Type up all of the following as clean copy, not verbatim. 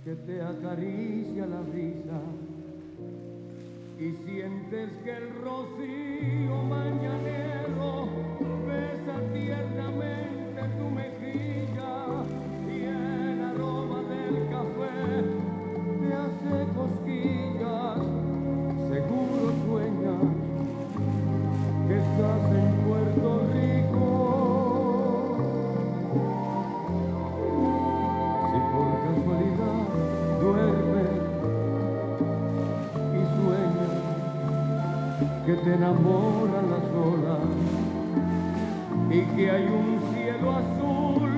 que te acaricia la brisa y sientes que el rocío mañanero besa tiernamente tu mejilla y el aroma del café te hace cosquillas. Seguro sueñas que estás en Puerto Rico. Si por casualidad duermes y sueñas que te enamoran las olas y que hay un cielo azul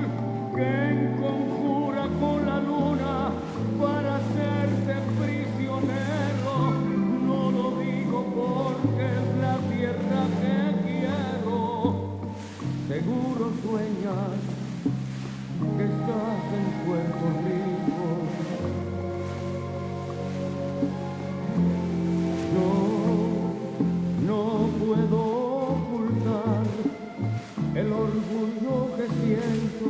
que conjura con la luna para hacerte prisionero, no lo digo porque es la tierra que quiero. Seguro sueñas que estás en Puerto Rico. No puedo ocultar el orgullo que siento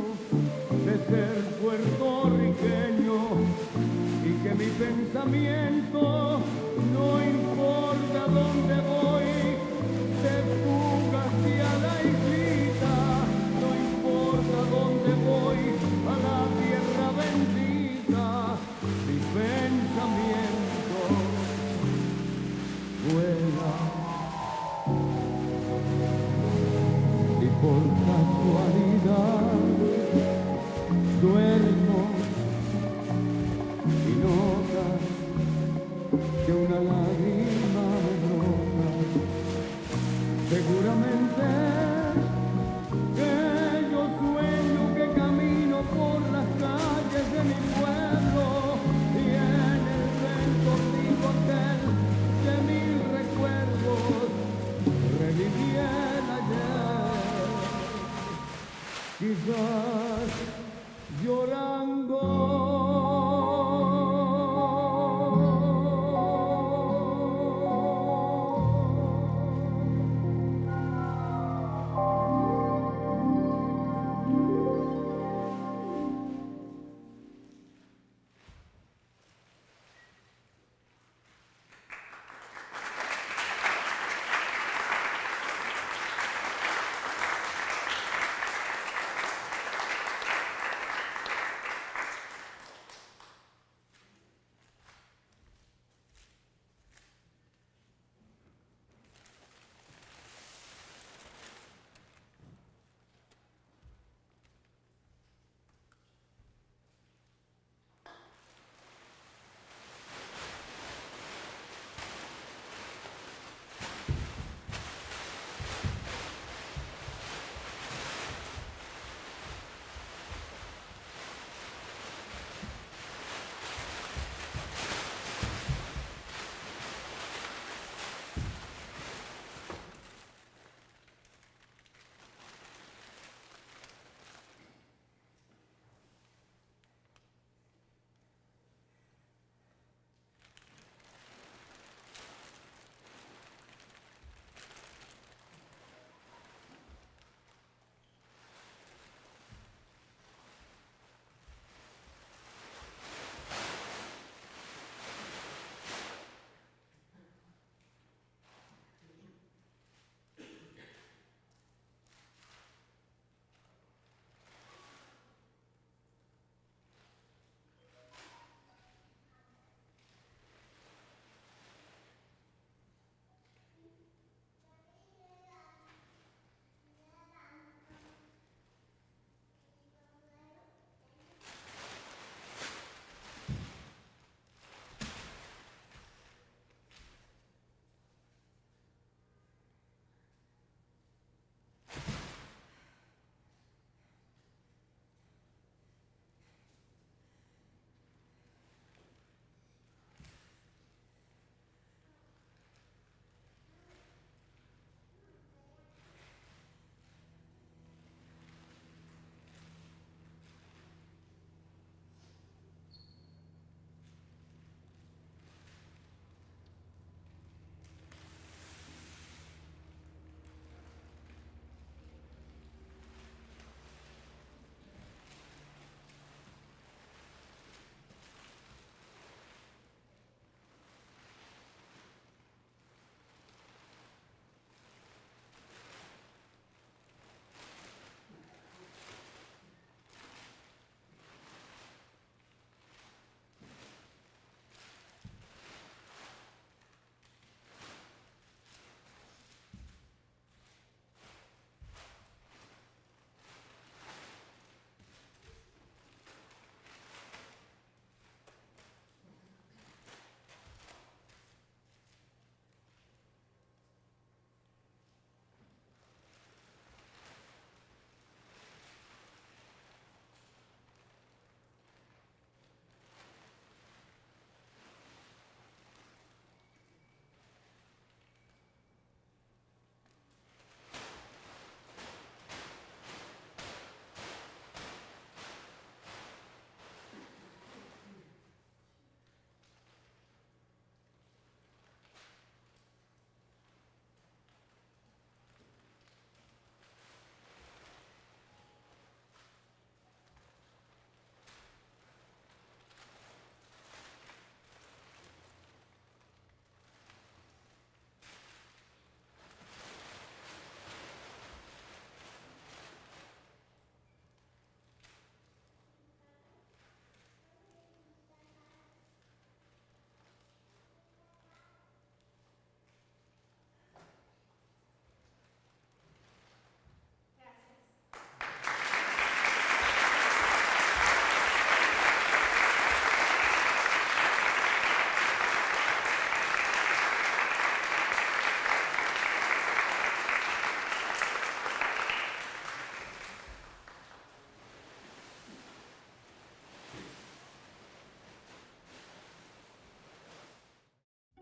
de ser puertorriqueño y que mi pensamiento, no importa dónde voy, se fuga hacia la islita. No importa dónde voy, a la tierra bendita, mi pensamiento vuela. Si por casualidad duermo y notas que una lágrima me brota, seguramente que yo sueño que camino por las calles de mi pueblo y en el recorrido aquel de mil recuerdos reviví el ayer, quizás llorando.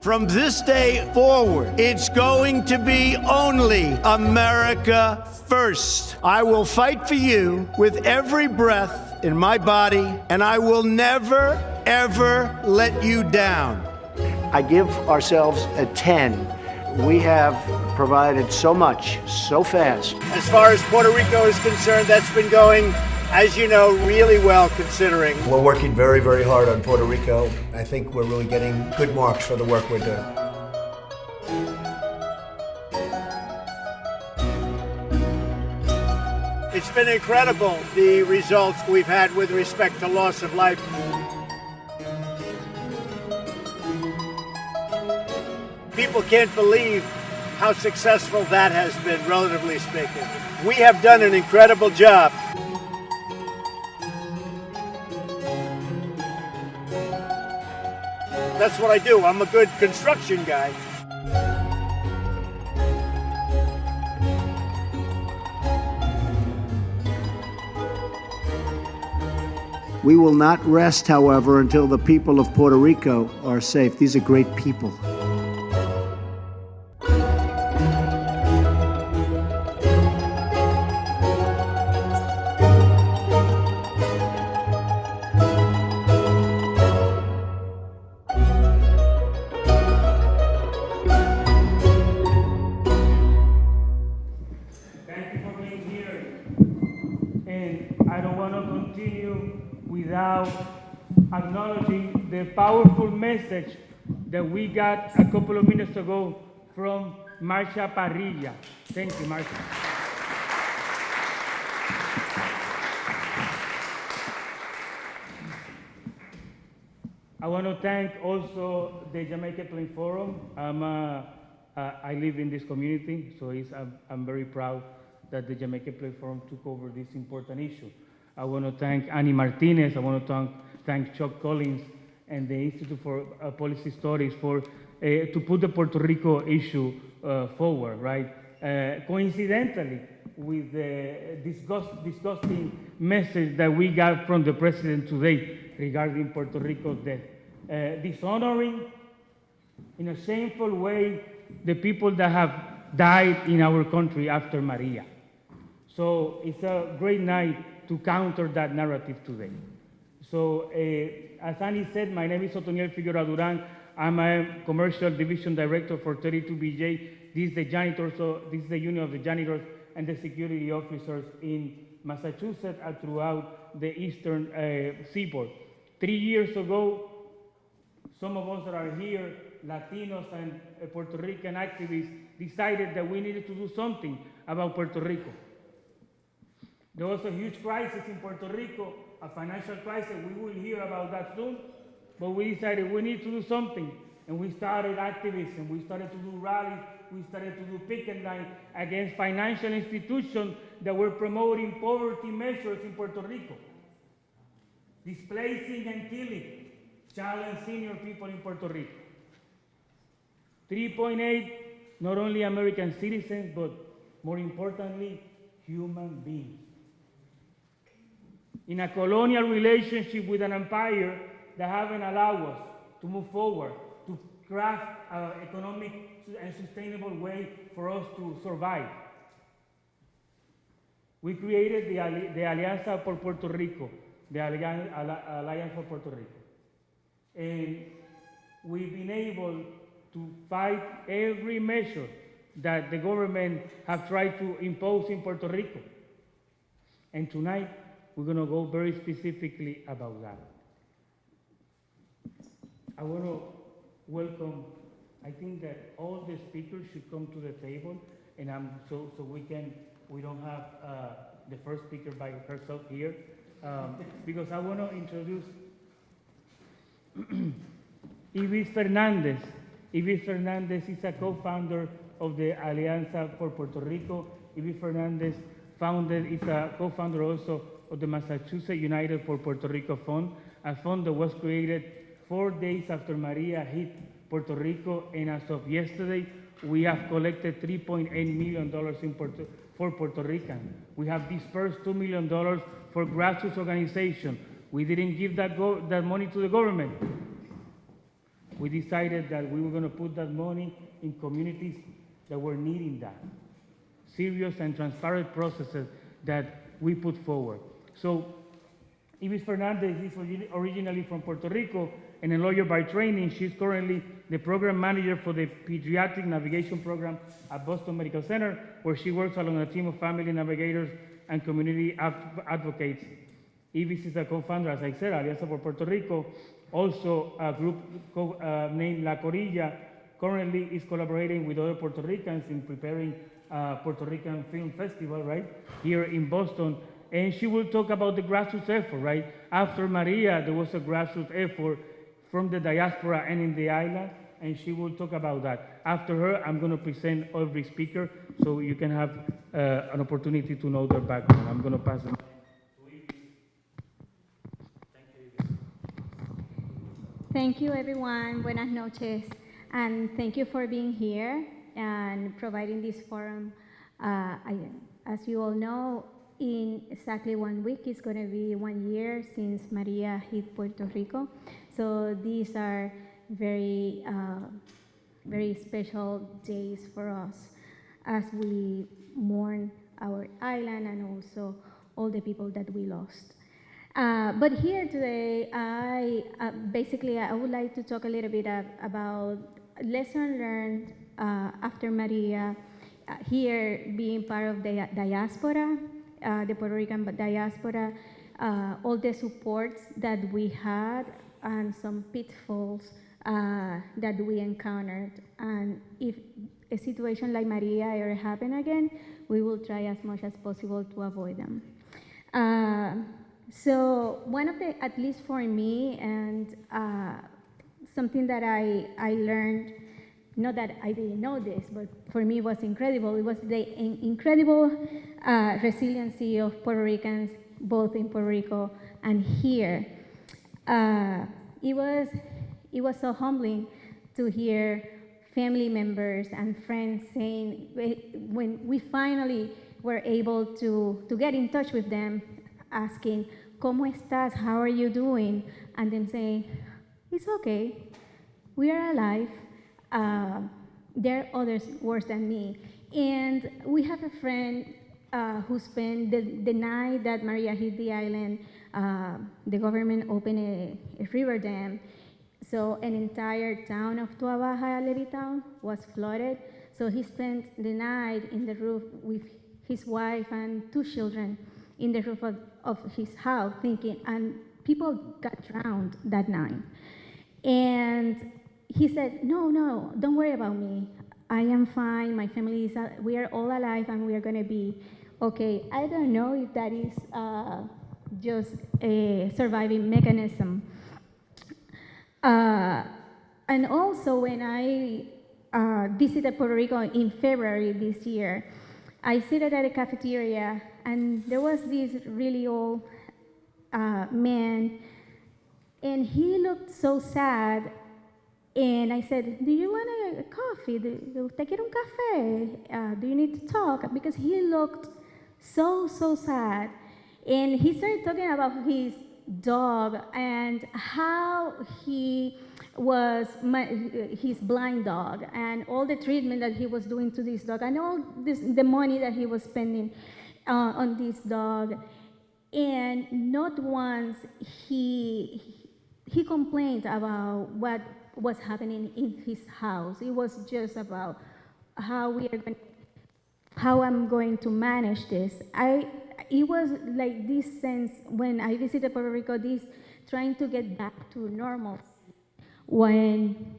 From this day forward, it's going to be only America first. I will fight for you with every breath in my body, and I will never, ever let you down. I give ourselves a 10. We have provided so much, so fast. As far as Puerto Rico is concerned, that's been going, as you know, really well considering. We're working very, very hard on Puerto Rico. I think we're really getting good marks for the work we're doing. It's been incredible, the results we've had with respect to loss of life. People can't believe how successful that has been, relatively speaking. We have done an incredible job. That's what I do. I'm a good construction guy. We will not rest, however, until the people of Puerto Rico are safe. These are great people. Acknowledging the powerful message that we got a couple of minutes ago from Marsha Parrilla. Thank you, Marsha. I want to thank also the Jamaica Plain Forum. I live in this community, so I'm very proud that the Jamaica Plain Forum took over this important issue. I want to thank Annie Martinez. I want to thank Chuck Collins and the Institute for Policy Studies for to put the Puerto Rico issue forward, right? Coincidentally, with the disgusting message that we got from the president today regarding Puerto Rico's death, dishonoring in a shameful way the people that have died in our country after Maria. So it's a great night to counter that narrative today. So, as Annie said, my name is Otoniel Figueroa Duran. I'm a commercial division director for 32BJ. This is the janitors, so this is the union of the janitors and the security officers in Massachusetts and throughout the eastern seaboard. 3 years ago, some of us that are here, Latinos and Puerto Rican activists, decided that we needed to do something about Puerto Rico. There was a huge crisis in Puerto Rico, a financial crisis. We will hear about that soon. But we decided we need to do something. And we started activism. We started to do rallies. We started to do picket lines against financial institutions that were promoting poverty measures in Puerto Rico, displacing and killing child and senior people in Puerto Rico. 3.8, not only American citizens, but more importantly, human beings. In a colonial relationship with an empire that haven't allowed us to move forward, to craft an economic and sustainable way for us to survive. We created the Alianza por Puerto Rico, the Alliance for Puerto Rico. And we've been able to fight every measure that the government have tried to impose in Puerto Rico. And tonight, we're going to go very specifically about that. I want to welcome, I think that all the speakers should come to the table, and so we don't have the first speaker by herself here, because I want to introduce Ibis Fernández. Ibis Fernández is a co-founder of the Alianza for Puerto Rico. Ibis Fernández is a co-founder also of the Massachusetts United for Puerto Rico Fund, a fund that was created 4 days after Maria hit Puerto Rico, and as of yesterday, we have collected $3.8 million for Puerto Rican. We have dispersed $2 million for grassroots organization. We didn't give that money to the government. we decided that we were going to put that money in communities that were needing that. Serious and transparent processes that we put forward. So Ibis Fernandez is originally from Puerto Rico and a lawyer by training. She's currently the program manager for the Pediatric Navigation Program at Boston Medical Center, where she works along a team of family navigators and community advocates. Ibis is a co-founder, as I said, Alianza for Puerto Rico. Also, a group named La Corilla currently is collaborating with other Puerto Ricans in preparing Puerto Rican Film Festival, right, here in Boston. And she will talk about the grassroots effort, right? After Maria, there was a grassroots effort from the diaspora and in the island, and she will talk about that. After her, I'm going to present every speaker so you can have an opportunity to know their background. I'm going to pass them. Thank you, everyone. Buenas noches. And thank you for being here and providing this forum. As you all know, in exactly 1 week, it's going to be 1 year since Maria hit Puerto Rico. So these are very, very special days for us as we mourn our island and also all the people that we lost. But here today, I would like to talk a little bit about lessons learned after Maria, here being part of the diaspora, the Puerto Rican diaspora, all the supports that we had and some pitfalls that we encountered. And if a situation like Maria ever happen again, we will try as much as possible to avoid them. So one of the, at least for me, and something that I learned, not that I didn't know this, but for me it was incredible. It was the incredible resiliency of Puerto Ricans, both in Puerto Rico and here. It was so humbling to hear family members and friends saying, when we finally were able to get in touch with them, asking, ¿Cómo estás? How are you doing? And then saying, it's okay, we are alive. There are others worse than me. And we have a friend who spent the night that Maria hit the island, the government opened a river dam. So an entire town of Tua Baja, Levittown, was flooded. So he spent the night in the roof with his wife and 2 children in the roof of his house thinking, and people got drowned that night. And he said, no, don't worry about me. I am fine, my family is, we are all alive and we are gonna be okay. I don't know if that is just a surviving mechanism. And also when I visited Puerto Rico in February this year, I sat at a cafeteria and there was this really old man, and he looked so sad. And I said, do you want a coffee? ¿Te quiere un café? Do you need to talk? Because he looked so sad. And he started talking about his dog and how he was his blind dog and all the treatment that he was doing to this dog and all the money that he was spending on this dog. And not once he complained about what was happening in his house. It was just about how I'm going to manage this. It was like this sense when I visited Puerto Rico, this trying to get back to normal, when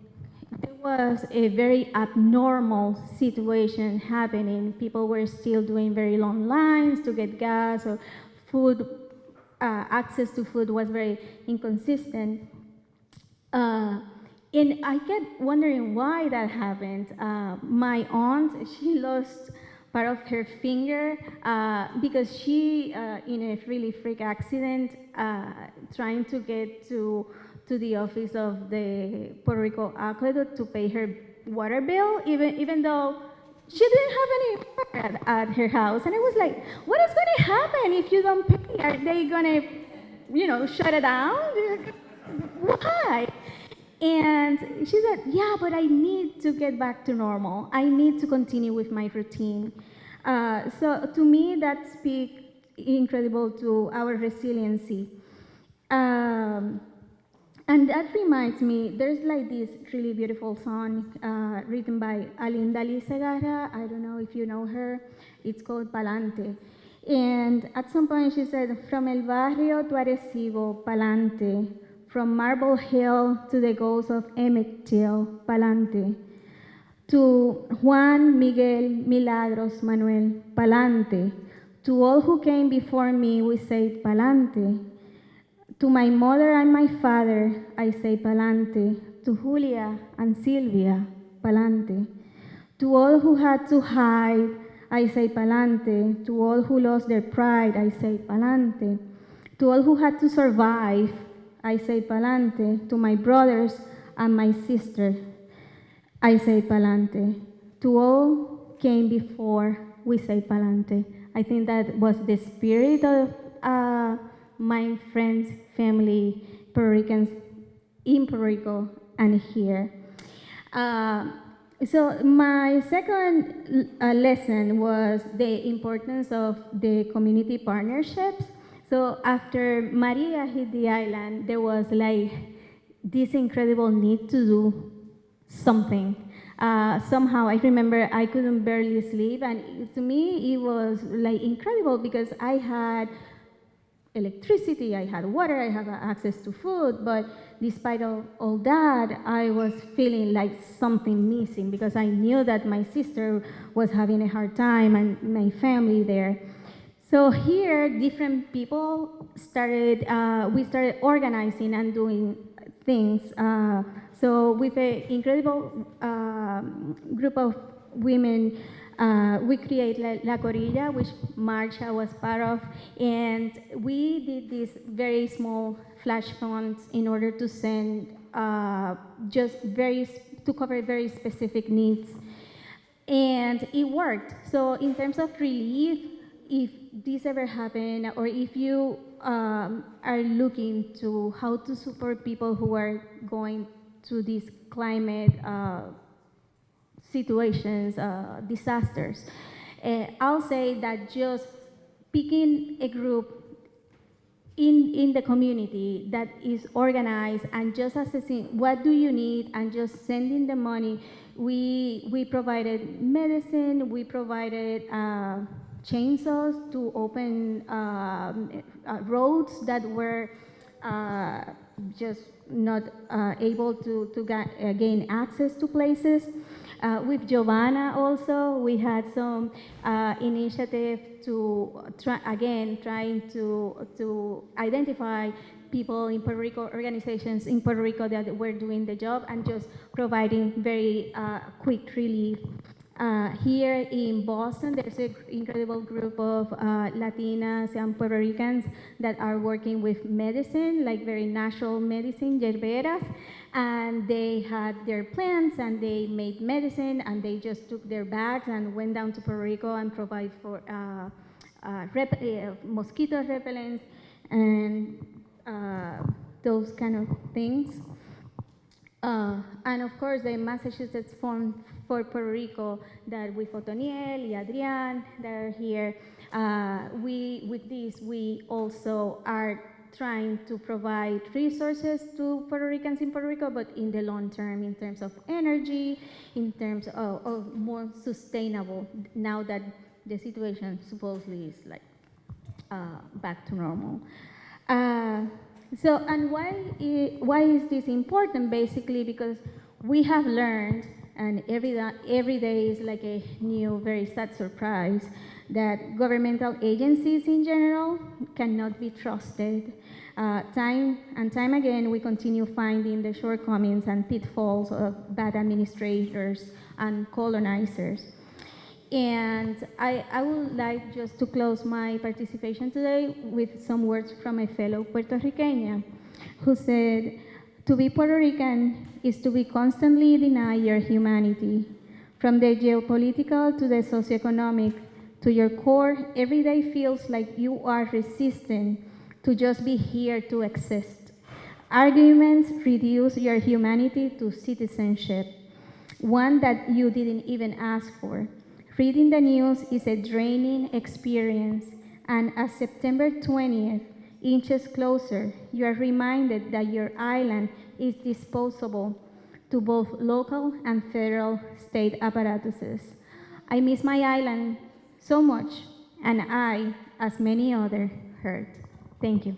there was a very abnormal situation happening. People were still doing very long lines to get gas or food. Access to food was very inconsistent. And I kept wondering why that happened. My aunt, she lost part of her finger because she, in a really freak accident, trying to get to the office of the Puerto Rico Aqueduct to pay her water bill, even though she didn't have any water at her house. And I was like, what is going to happen if you don't pay? Are they going to, shut it down? Why? And she said, yeah, but I need to get back to normal. I need to continue with my routine. So to me, that speaks incredible to our resiliency. And that reminds me, there's like this really beautiful song written by Alianza. I don't know if you know her. It's called Palante. And at some point she said, from el barrio tu Arecibo, Palante. From Marble Hill to the ghost of Emmett Till, Palante. To Juan, Miguel, Milagros, Manuel, Palante. To all who came before me, we say Palante. To my mother and my father, I say Palante. To Julia and Silvia, Palante. To all who had to hide, I say Palante. To all who lost their pride, I say Palante. To all who had to survive, I say Palante. To my brothers and my sister, I say Palante. To all came before, we say Palante. I think that was the spirit of my friends, family, Puerto Ricans in Puerto Rico and here. So my second lesson was the importance of the community partnerships. So after Maria hit the island, there was like this incredible need to do something. Somehow I remember I couldn't barely sleep, and to me it was like incredible because I had electricity, I had water, I had access to food, but despite all that, I was feeling like something missing because I knew that my sister was having a hard time and my family there. So here, different people started, we started organizing and doing things. So with an incredible group of women, we created La Corilla, which Marsha was part of, and we did these very small flash funds in order to send to cover very specific needs. And it worked. So in terms of relief, if this ever happened, or if you are looking to how to support people who are going through these climate situations, disasters, I'll say that just picking a group in the community that is organized and just assessing what do you need and just sending the money. We provided medicine, we provided chainsaws to open roads that were just not able to gain access to places. With Jovanna also, we had some initiative to trying to identify people in Puerto Rico, organizations in Puerto Rico that were doing the job and just providing very quick relief. Here in Boston, there's an incredible group of Latinas and Puerto Ricans that are working with medicine, like very natural medicine, yerberas, and they had their plants and they made medicine and they just took their bags and went down to Puerto Rico and provide for mosquito repellents and those kind of things. And of course, the Massachusetts Fund for Puerto Rico, that with Otoniel and Adrian, that are here. With this, we also are trying to provide resources to Puerto Ricans in Puerto Rico, but in the long term, in terms of energy, in terms of more sustainable, now that the situation supposedly is like back to normal. So, and why is this important? Basically, because we have learned, and every day is like a new, very sad surprise, that governmental agencies in general cannot be trusted. Time and time again, we continue finding the shortcomings and pitfalls of bad administrators and colonizers. And I would like just to close my participation today with some words from a fellow Puerto Rican who said, "To be Puerto Rican is to be constantly denied your humanity. From the geopolitical to the socioeconomic, to your core, every day feels like you are resisting to just be here to exist. Arguments reduce your humanity to citizenship, one that you didn't even ask for. Reading the news is a draining experience, and as September 20th inches closer, you are reminded that your island is disposable to both local and federal state apparatuses. I miss my island so much, and I, as many others, hurt. Thank you.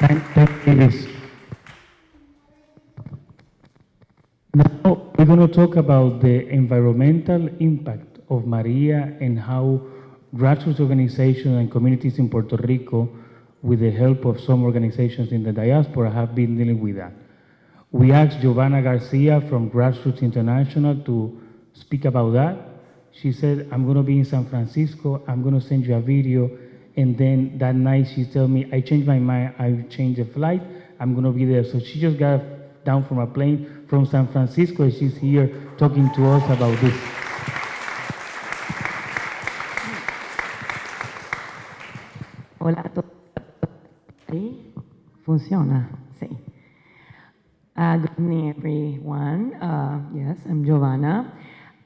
Thank you, Liz. Now we're going to talk about the environmental impact of Maria and how grassroots organizations and communities in Puerto Rico, with the help of some organizations in the diaspora, have been dealing with that. We asked Jovanna Garcia from Grassroots International to speak about that. She said, I'm going to be in San Francisco, I'm going to send you a video, and then that night she told me, I changed my mind, I changed the flight, I'm going to be there. So she just got down from a plane from San Francisco, and she's here talking to us about this. Hola a todos. ¿Sí? ¿Funciona? Sí. Good evening, everyone. Yes, I'm Jovanna.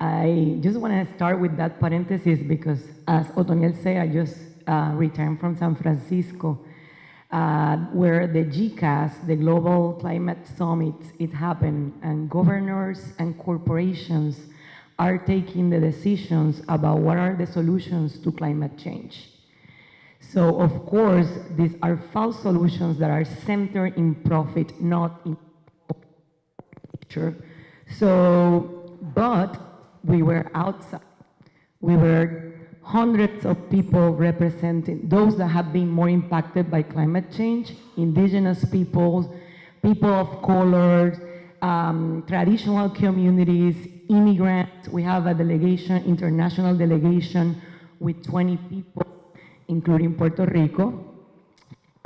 I just want to start with that parenthesis because, as Otoniel said, I just returned from San Francisco, where the GCAS, the Global Climate Summit, it happened, and governors and corporations are taking the decisions about what are the solutions to climate change. So, of course, these are false solutions that are centered in profit, not in nature. So, but we were outside. We were hundreds of people representing those that have been more impacted by climate change, indigenous peoples, people of color, traditional communities, immigrants. We have a delegation, international delegation with 20 people, including Puerto Rico.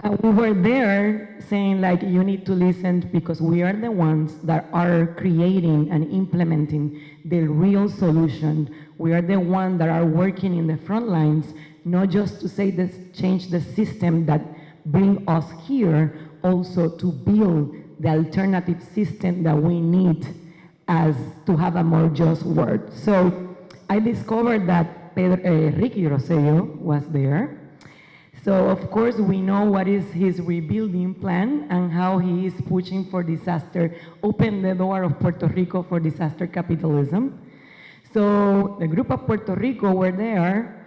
And we were there saying, like, you need to listen because we are the ones that are creating and implementing the real solution. We are the ones that are working in the front lines, not just to say this, change the system that bring us here, also to build the alternative system that we need as to have a more just world. So I discovered that Ricky Rosello was there. So of course we know what is his rebuilding plan and how he is pushing for disaster, open the door of Puerto Rico for disaster capitalism. So the group of Puerto Rico were there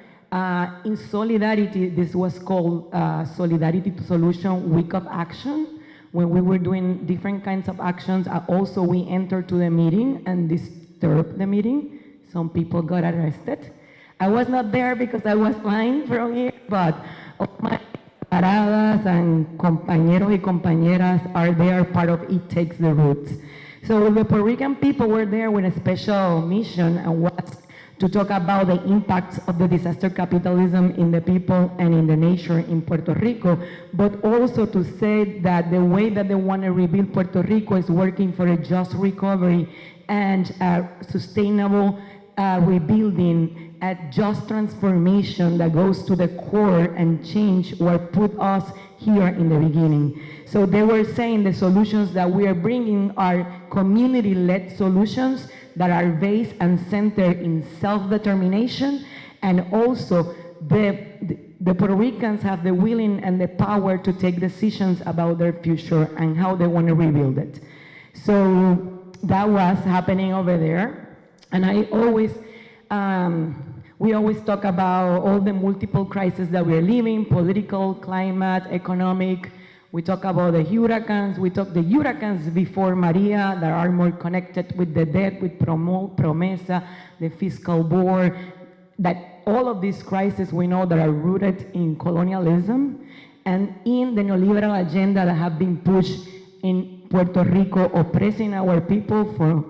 in solidarity. This was called Solidarity to Solution Week of Action, when we were doing different kinds of actions. Also we entered to the meeting and disturbed the meeting. Some people got arrested. I was not there because I was flying from here, but all my camaradas and compañeros y compañeras are there, part of It Takes the Roots. So the Puerto Rican people were there with a special mission, and was to talk about the impacts of the disaster capitalism in the people and in the nature in Puerto Rico, but also to say that the way that they want to rebuild Puerto Rico is working for a just recovery and a sustainable rebuilding, a just transformation that goes to the core and change what put us here in the beginning. So they were saying the solutions that we are bringing are community-led solutions that are based and centered in self-determination, and also the Puerto Ricans have the willing and the power to take decisions about their future and how they want to rebuild it. So that was happening over there, and I always we always talk about all the multiple crises that we're living, political, climate, economic. We talk about the hurricanes. We talk the hurricanes before Maria that are more connected with the debt, with Promesa, the fiscal board, that all of these crises we know that are rooted in colonialism and in the neoliberal agenda that have been pushed in Puerto Rico, oppressing our people for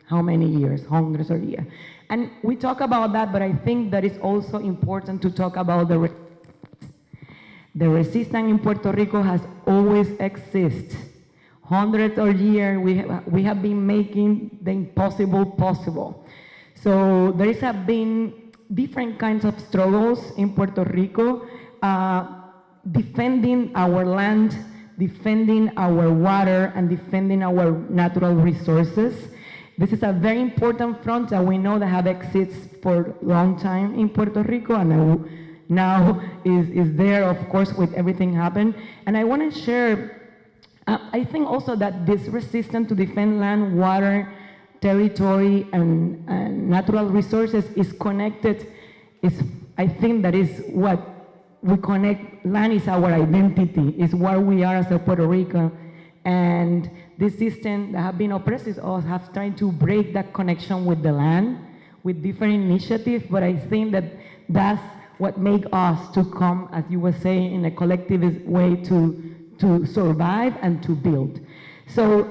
how many years? Hundreds of years. And we talk about that, but I think that it's also important to talk about the resistance in Puerto Rico has always existed. Hundreds of years, we have been making the impossible possible. So there has been different kinds of struggles in Puerto Rico, defending our land, defending our water, and defending our natural resources. This is a very important front that we know that have existed for a long time in Puerto Rico, and now is there, of course, with everything happened. And I want to share, I think also that this resistance to defend land, water, territory, and natural resources is connected, I think that is what we connect. Land is our identity, is what we are as a Puerto Rican. And this system that have been oppressive us have tried to break that connection with the land, with different initiatives, but I think that that's what make us to come, as you were saying, in a collectivist way to survive and to build. So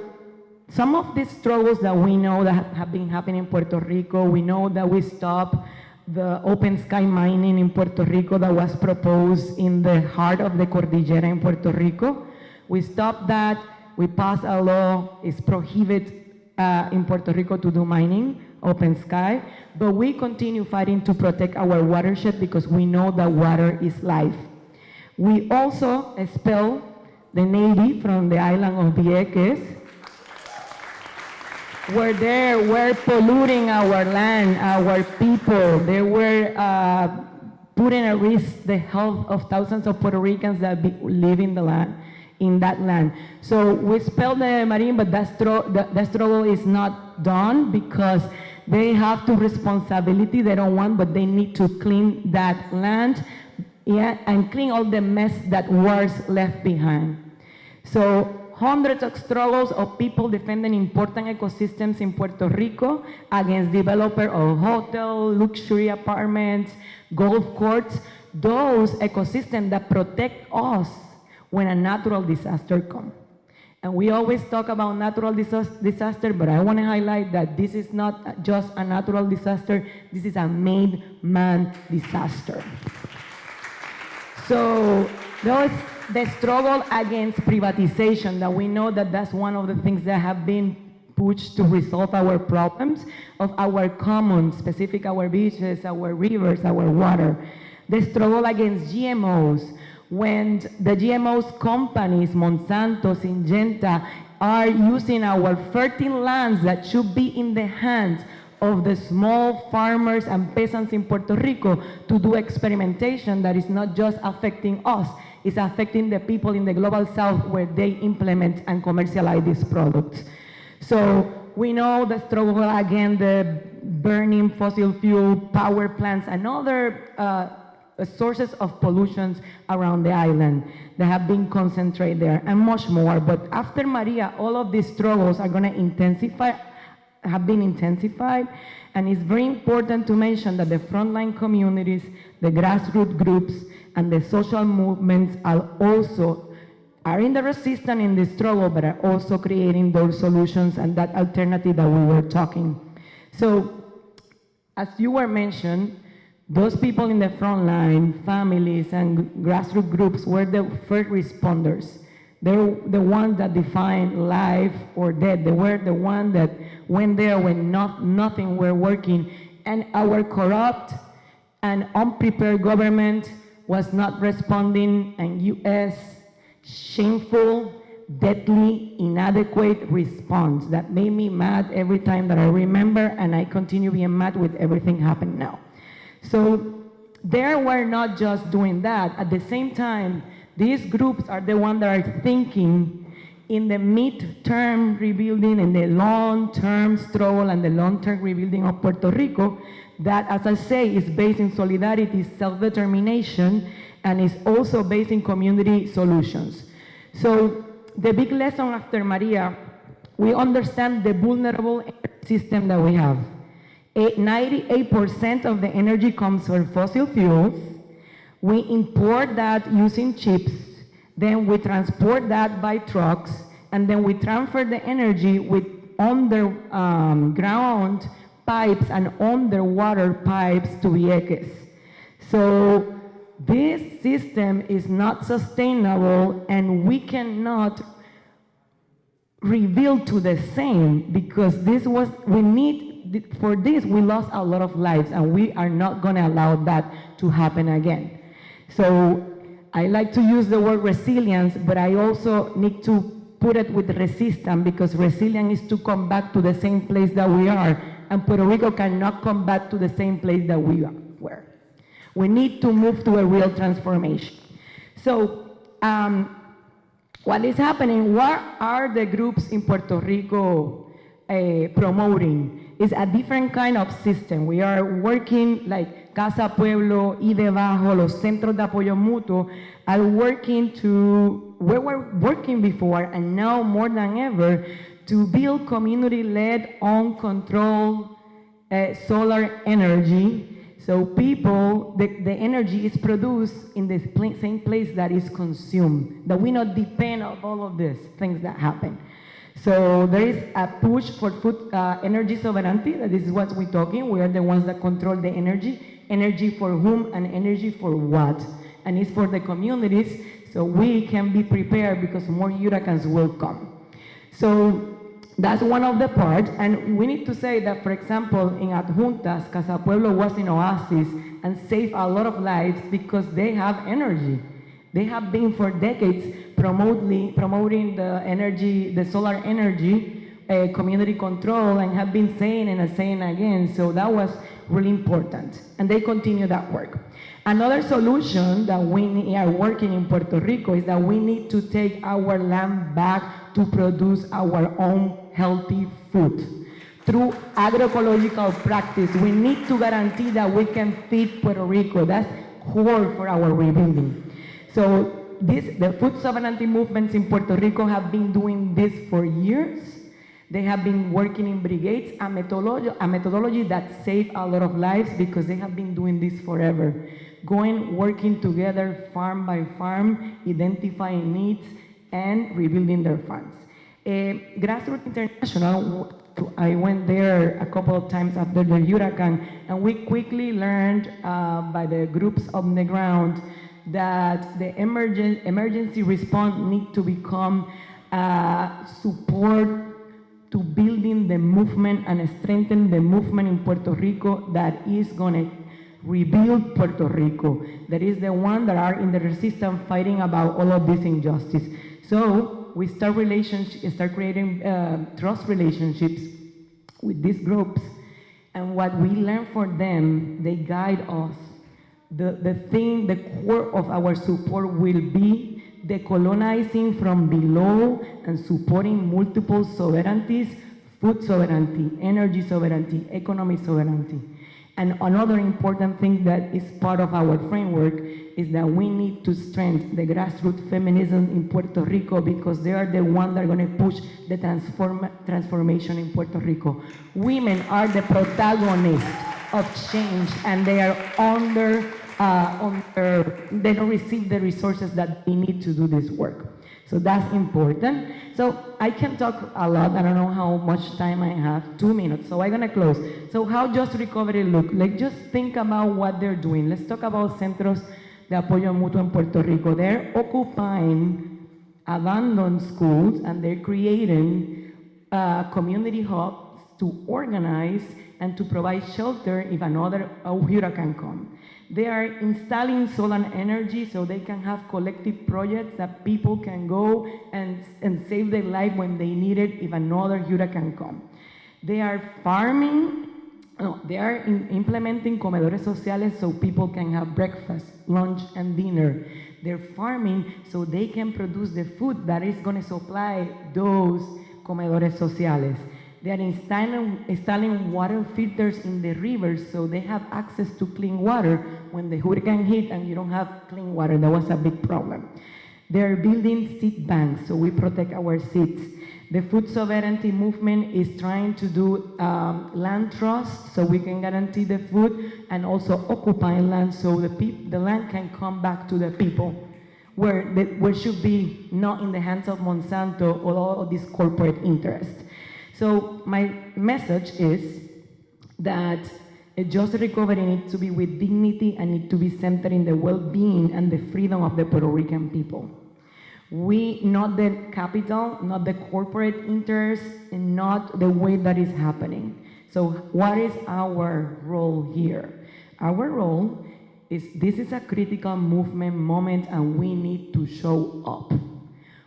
some of these struggles that we know that have been happening in Puerto Rico, we know that we stopped the open sky mining in Puerto Rico that was proposed in the heart of the Cordillera in Puerto Rico. We stopped that. We passed a law, it's prohibited in Puerto Rico to do mining, open sky, but we continue fighting to protect our watershed because we know that water is life. We also expelled the Navy from the island of Vieques, where they were polluting our land, our people. They were putting at risk the health of thousands of Puerto Ricans that live in the land. In that land. So we expelled the Marine, but that struggle is not done because they have to responsibility they don't want, but they need to clean that land, yeah, and clean all the mess that wars left behind. So hundreds of struggles of people defending important ecosystems in Puerto Rico against developer of hotel, luxury apartments, golf courts, those ecosystems that protect us when a natural disaster comes. And we always talk about natural disaster, but I want to highlight that this is not just a natural disaster, this is a made man disaster. So there was the struggle against privatization, that we know that that's one of the things that have been pushed to resolve our problems of our commons, specific our beaches, our rivers, our water. The struggle against GMOs, when the GMOs companies, Monsanto, Syngenta, are using our fertile lands that should be in the hands of the small farmers and peasants in Puerto Rico to do experimentation that is not just affecting us, it's affecting the people in the global south where they implement and commercialize these products. So we know the struggle against the burning fossil fuel power plants and other sources of pollutions around the island that have been concentrated there, and much more. But after Maria, all of these struggles are going to intensify, have been intensified, and it's very important to mention that the frontline communities, the grassroots groups, and the social movements are in the resistance in the struggle, but are also creating those solutions and that alternative that we were talking. So, as you were mentioned, those people in the front line, families and grassroots groups, were the first responders. They were the ones that defined life or death. They were the ones that went there when nothing were working. And our corrupt and unprepared government was not responding, and U.S. shameful, deadly, inadequate response that made me mad every time that I remember, and I continue being mad with everything happening now. So they were not just doing that. At the same time, these groups are the ones that are thinking in the mid-term rebuilding and the long-term struggle and the long-term rebuilding of Puerto Rico that, as I say, is based in solidarity, self-determination, and is also based in community solutions. So the big lesson after Maria, we understand the vulnerable system that we have. 98% of the energy comes from fossil fuels. We import that using ships, then we transport that by trucks, and then we transfer the energy with underground pipes and underwater pipes to Vieques. So this system is not sustainable, and we cannot rebuild to the same, because we need for this, we lost a lot of lives, and we are not going to allow that to happen again. So I like to use the word resilience, but I also need to put it with resistance, because resilience is to come back to the same place that we are, and Puerto Rico cannot come back to the same place that we were. We need to move to a real transformation. So what is happening? What are the groups in Puerto Rico promoting? Is a different kind of system. We are working like Casa Pueblo, y Debajo, los centros de apoyo mutuo are working to, we were working before and now more than ever, to build community-led, uncontrolled solar energy. So people, the energy is produced in the same place that is consumed, that we not depend on all of these things that happen. So there is a push for food energy sovereignty. That is what we're talking. We are the ones that control the energy. Energy for whom and energy for what? And it's for the communities, so we can be prepared because more hurricanes will come. So that's one of the parts, and we need to say that, for example, in Adjuntas, Casa Pueblo was in oasis and saved a lot of lives because they have energy. They have been for decades promoting the energy, the solar energy, community control, and have been saying and saying again. So that was really important, and they continue that work. Another solution that we are working in Puerto Rico is that we need to take our land back to produce our own healthy food. Through agroecological practice, we need to guarantee that we can feed Puerto Rico. That's core for our rebuilding. So the food sovereignty movements in Puerto Rico have been doing this for years. They have been working in brigades, a methodology that saved a lot of lives because they have been doing this forever. Working together farm by farm, identifying needs, and rebuilding their farms. Grassroots International, I went there a couple of times after the hurricane, and we quickly learned by the groups on the ground that the emergency response needs to become support to building the movement and strengthen the movement in Puerto Rico that is going to rebuild Puerto Rico. That is the one that are in the resistance fighting about all of this injustice. So we start creating trust relationships with these groups, and what we learn from them, they guide us. The core of our support will be decolonizing from below and supporting multiple sovereignties, food sovereignty, energy sovereignty, economic sovereignty. And another important thing that is part of our framework is that we need to strengthen the grassroots feminism in Puerto Rico because they are the ones that are going to push the transformation in Puerto Rico. Women are the protagonists of change, and they are they don't receive the resources that they need to do this work. So that's important. So I can talk a lot. I don't know how much time I have, 2 minutes. So I'm gonna close. So how Just Recovery look? Like, just think about what they're doing. Let's talk about Centros de Apoyo Mutuo in Puerto Rico. They're occupying abandoned schools, and they're creating community hubs to organize and to provide shelter if another hurricane comes. They are installing solar energy so they can have collective projects that people can go and save their life when they need it if another hurricane comes. They are implementing comedores sociales so people can have breakfast, lunch, and dinner. They're farming so they can produce the food that is going to supply those comedores sociales. They are installing water filters in the rivers so they have access to clean water when the hurricane hit and you don't have clean water. That was a big problem. They are building seed banks so we protect our seeds. The food sovereignty movement is trying to do land trust so we can guarantee the food, and also occupying land so the land can come back to the people, where it should be not in the hands of Monsanto or all of these corporate interests. So my message is that a just recovery needs to be with dignity and needs to be centered in the well-being and the freedom of the Puerto Rican people. Not the capital, not the corporate interests, and not the way that is happening. So what is our role here? Our role is, this is a critical movement moment and we need to show up.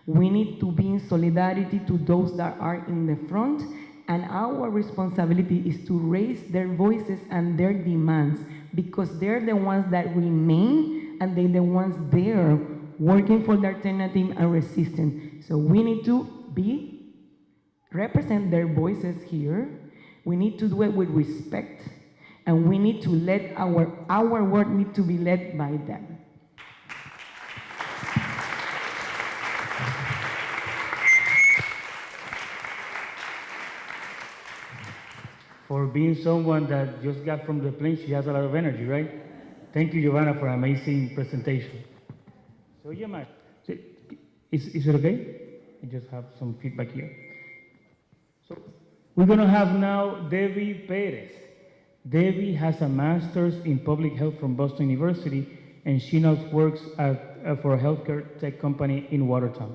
We need to be in solidarity to those that are in the front, and our responsibility is to raise their voices and their demands, because they're the ones that remain and they're the ones there working for the alternative and resistance. So we need to represent their voices here. We need to do it with respect, and we need to let our work need to be led by them. For being someone that just got from the plane, she has a lot of energy, right? Thank you, Jovanna, for an amazing presentation. So, yeah, Marsha, is it okay? I just have some feedback here. So, we're going to have now Debbie Perez. Debbie has a master's in public health from Boston University, and she now works for a healthcare tech company in Watertown.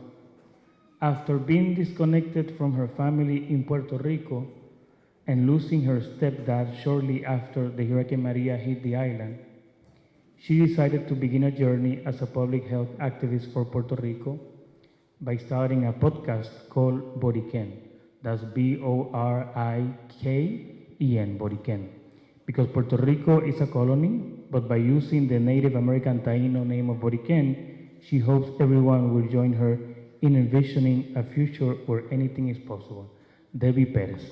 After being disconnected from her family in Puerto Rico and losing her stepdad shortly after the Hurricane Maria hit the island, she decided to begin a journey as a public health activist for Puerto Rico by starting a podcast called Boriken. That's B-O-R-I-K-E-N, Boriken. Because Puerto Rico is a colony, but by using the Native American Taino name of Boriken, she hopes everyone will join her in envisioning a future where anything is possible. Debbie Perez.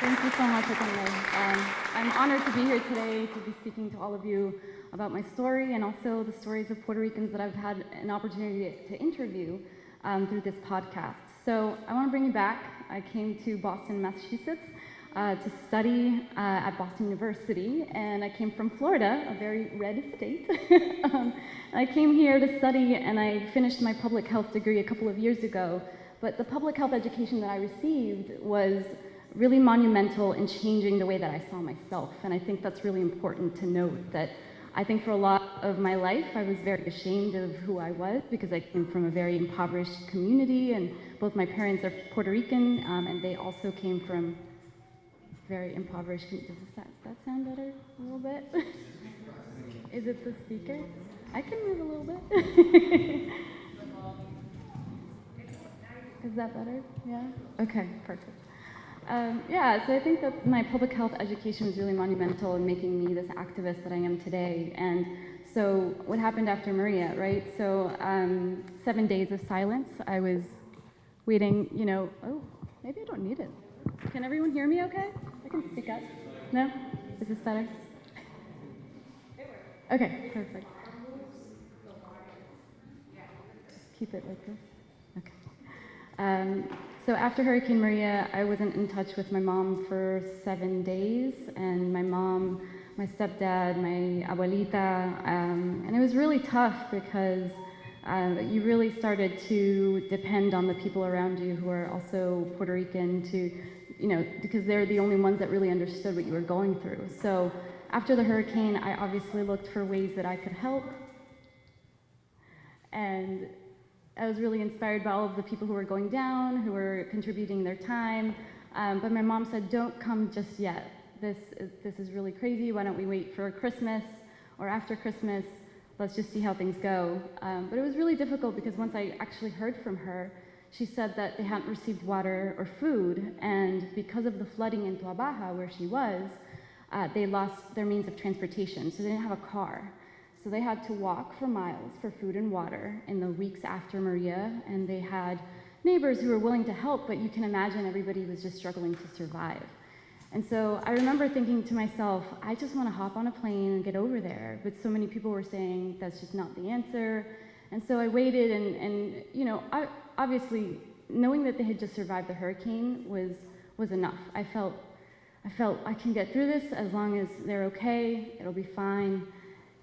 Thank you so much, Atene. I'm honored to be here today to be speaking to all of you about my story and also the stories of Puerto Ricans that I've had an opportunity to interview through this podcast. So I want to bring you back. I came to Boston, Massachusetts to study at Boston University, and I came from Florida, a very red state. I came here to study, and I finished my public health degree a couple of years ago. But the public health education that I received was really monumental in changing the way that I saw myself. And I think that's really important to note, that I think for a lot of my life, I was very ashamed of who I was because I came from a very impoverished community, and both my parents are Puerto Rican, and they also came from very impoverished. Does that sound better a little bit? Is it the speaker? I can move a little bit. Is that better? Yeah? Okay, perfect. Yeah, so I think that my public health education was really monumental in making me this activist that I am today. And so what happened after Maria, right? So 7 days of silence. I was waiting, oh, maybe I don't need it. Can everyone hear me okay? I can speak up. No? Is this better? Okay, perfect. Just keep it like this. So after Hurricane Maria, I wasn't in touch with my mom for 7 days, and my mom, my stepdad, my abuelita, and it was really tough because you really started to depend on the people around you who are also Puerto Rican to, because they're the only ones that really understood what you were going through. So after the hurricane, I obviously looked for ways that I could help, and I was really inspired by all of the people who were going down, who were contributing their time. But my mom said, don't come just yet. This is really crazy. Why don't we wait for Christmas or after Christmas? Let's just see how things go. But it was really difficult because once I actually heard from her, she said that they hadn't received water or food. And because of the flooding in Tua Baja, where she was, they lost their means of transportation. So they didn't have a car. So they had to walk for miles for food and water in the weeks after Maria, and they had neighbors who were willing to help, but you can imagine everybody was just struggling to survive. And so I remember thinking to myself, I just want to hop on a plane and get over there, but so many people were saying that's just not the answer. And so I waited, and I obviously knowing that they had just survived the hurricane was enough. I felt I can get through this as long as they're okay, it'll be fine.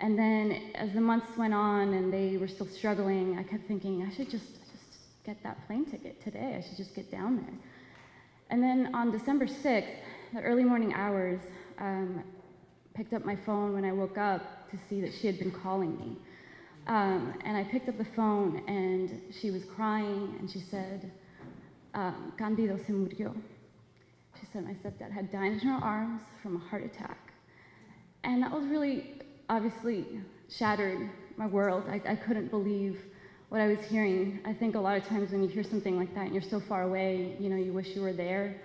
And then as the months went on and they were still struggling, I kept thinking, I should just get that plane ticket today. I should just get down there. And then on December 6th, the early morning hours, picked up my phone when I woke up to see that she had been calling me. And I picked up the phone and she was crying and she said, Cándido se murió. She said my stepdad had died in her arms from a heart attack. And that was really, obviously, shattered my world. I couldn't believe what I was hearing. I think a lot of times when you hear something like that and you're so far away, you know, you wish you were there.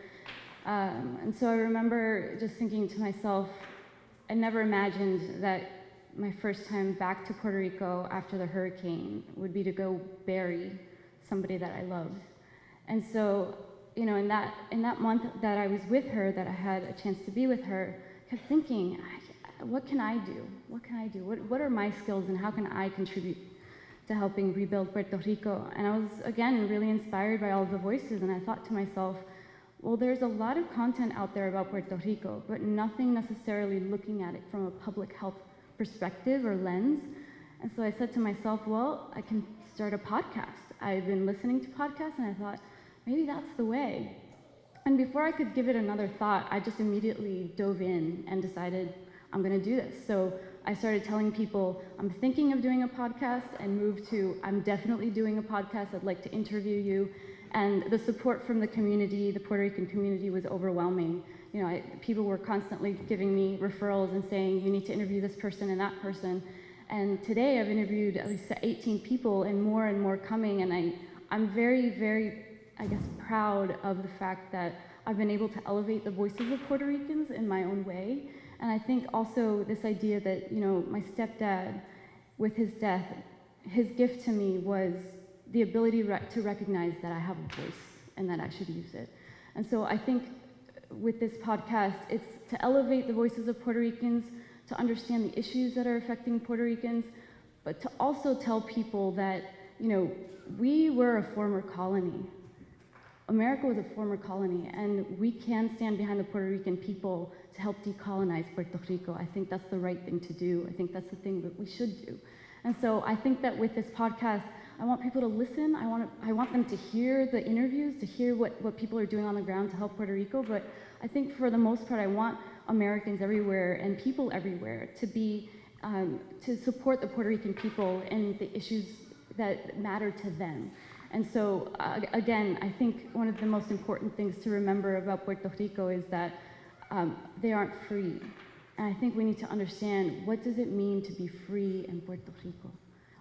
And so I remember just thinking to myself, I never imagined that my first time back to Puerto Rico after the hurricane would be to go bury somebody that I loved. And so, you know, in that month that I was with her, that I had a chance to be with her, I kept thinking, what can I do? What can I do? What are my skills and how can I contribute to helping rebuild Puerto Rico? And I was, again, really inspired by all of the voices, and I thought to myself, well, there's a lot of content out there about Puerto Rico, but nothing necessarily looking at it from a public health perspective or lens. And so I said to myself, well, I can start a podcast. I've been listening to podcasts, and I thought, maybe that's the way. And before I could give it another thought, I just immediately dove in and decided, I'm gonna do this. So I started telling people, I'm thinking of doing a podcast, and moved to, I'm definitely doing a podcast, I'd like to interview you. And the support from the community, the Puerto Rican community, was overwhelming. You know, people were constantly giving me referrals and saying, you need to interview this person and that person. And today I've interviewed at least 18 people and more coming. And I'm very, very, I guess, proud of the fact that I've been able to elevate the voices of Puerto Ricans in my own way. And I think also this idea that, you know, my stepdad, with his death, his gift to me was the ability to recognize that I have a voice and that I should use it. And so I think with this podcast, it's to elevate the voices of Puerto Ricans, to understand the issues that are affecting Puerto Ricans, but to also tell people that, you know, we were a former colony. America was a former colony, and we can stand behind the Puerto Rican people to help decolonize Puerto Rico. I think that's the right thing to do. I think that's the thing that we should do. And so I think that with this podcast, I want people to listen. I want them to hear the interviews, to hear what people are doing on the ground to help Puerto Rico. But I think for the most part, I want Americans everywhere and people everywhere to be, to support the Puerto Rican people and the issues that matter to them. And so, again, I think one of the most important things to remember about Puerto Rico is that they aren't free. And I think we need to understand, what does it mean to be free in Puerto Rico?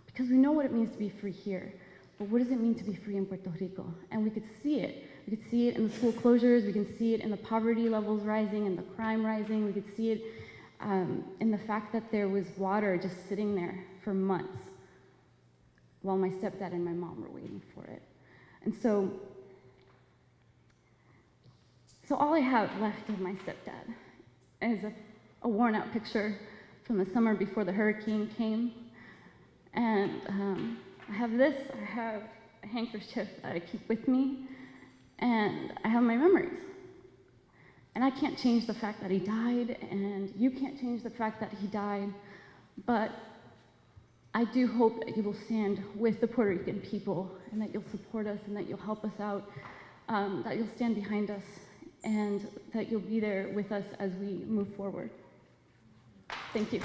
Because we know what it means to be free here, but what does it mean to be free in Puerto Rico? And we could see it. We could see it in the school closures, we can see it in the poverty levels rising and the crime rising, we could see it in the fact that there was water just sitting there for months while my stepdad and my mom were waiting for it. And so all I have left of my stepdad is a worn out picture from the summer before the hurricane came. And I have this, I have a handkerchief that I keep with me, and I have my memories. And I can't change the fact that he died, and you can't change the fact that he died, but I do hope that you will stand with the Puerto Rican people, and that you'll support us, and that you'll help us out, that you'll stand behind us, and that you'll be there with us as we move forward. Thank you.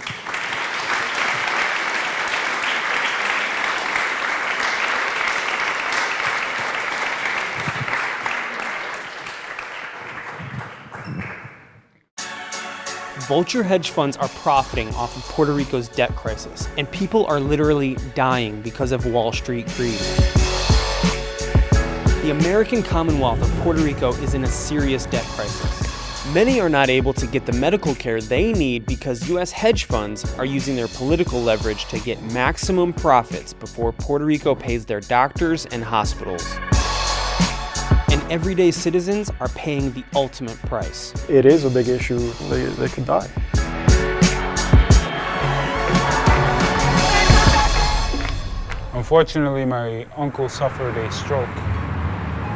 Vulture hedge funds are profiting off of Puerto Rico's debt crisis, and people are literally dying because of Wall Street greed. The American Commonwealth of Puerto Rico is in a serious debt crisis. Many are not able to get the medical care they need because U.S. hedge funds are using their political leverage to get maximum profits before Puerto Rico pays their doctors and hospitals. And everyday citizens are paying the ultimate price. It is a big issue. They could die. Unfortunately, my uncle suffered a stroke.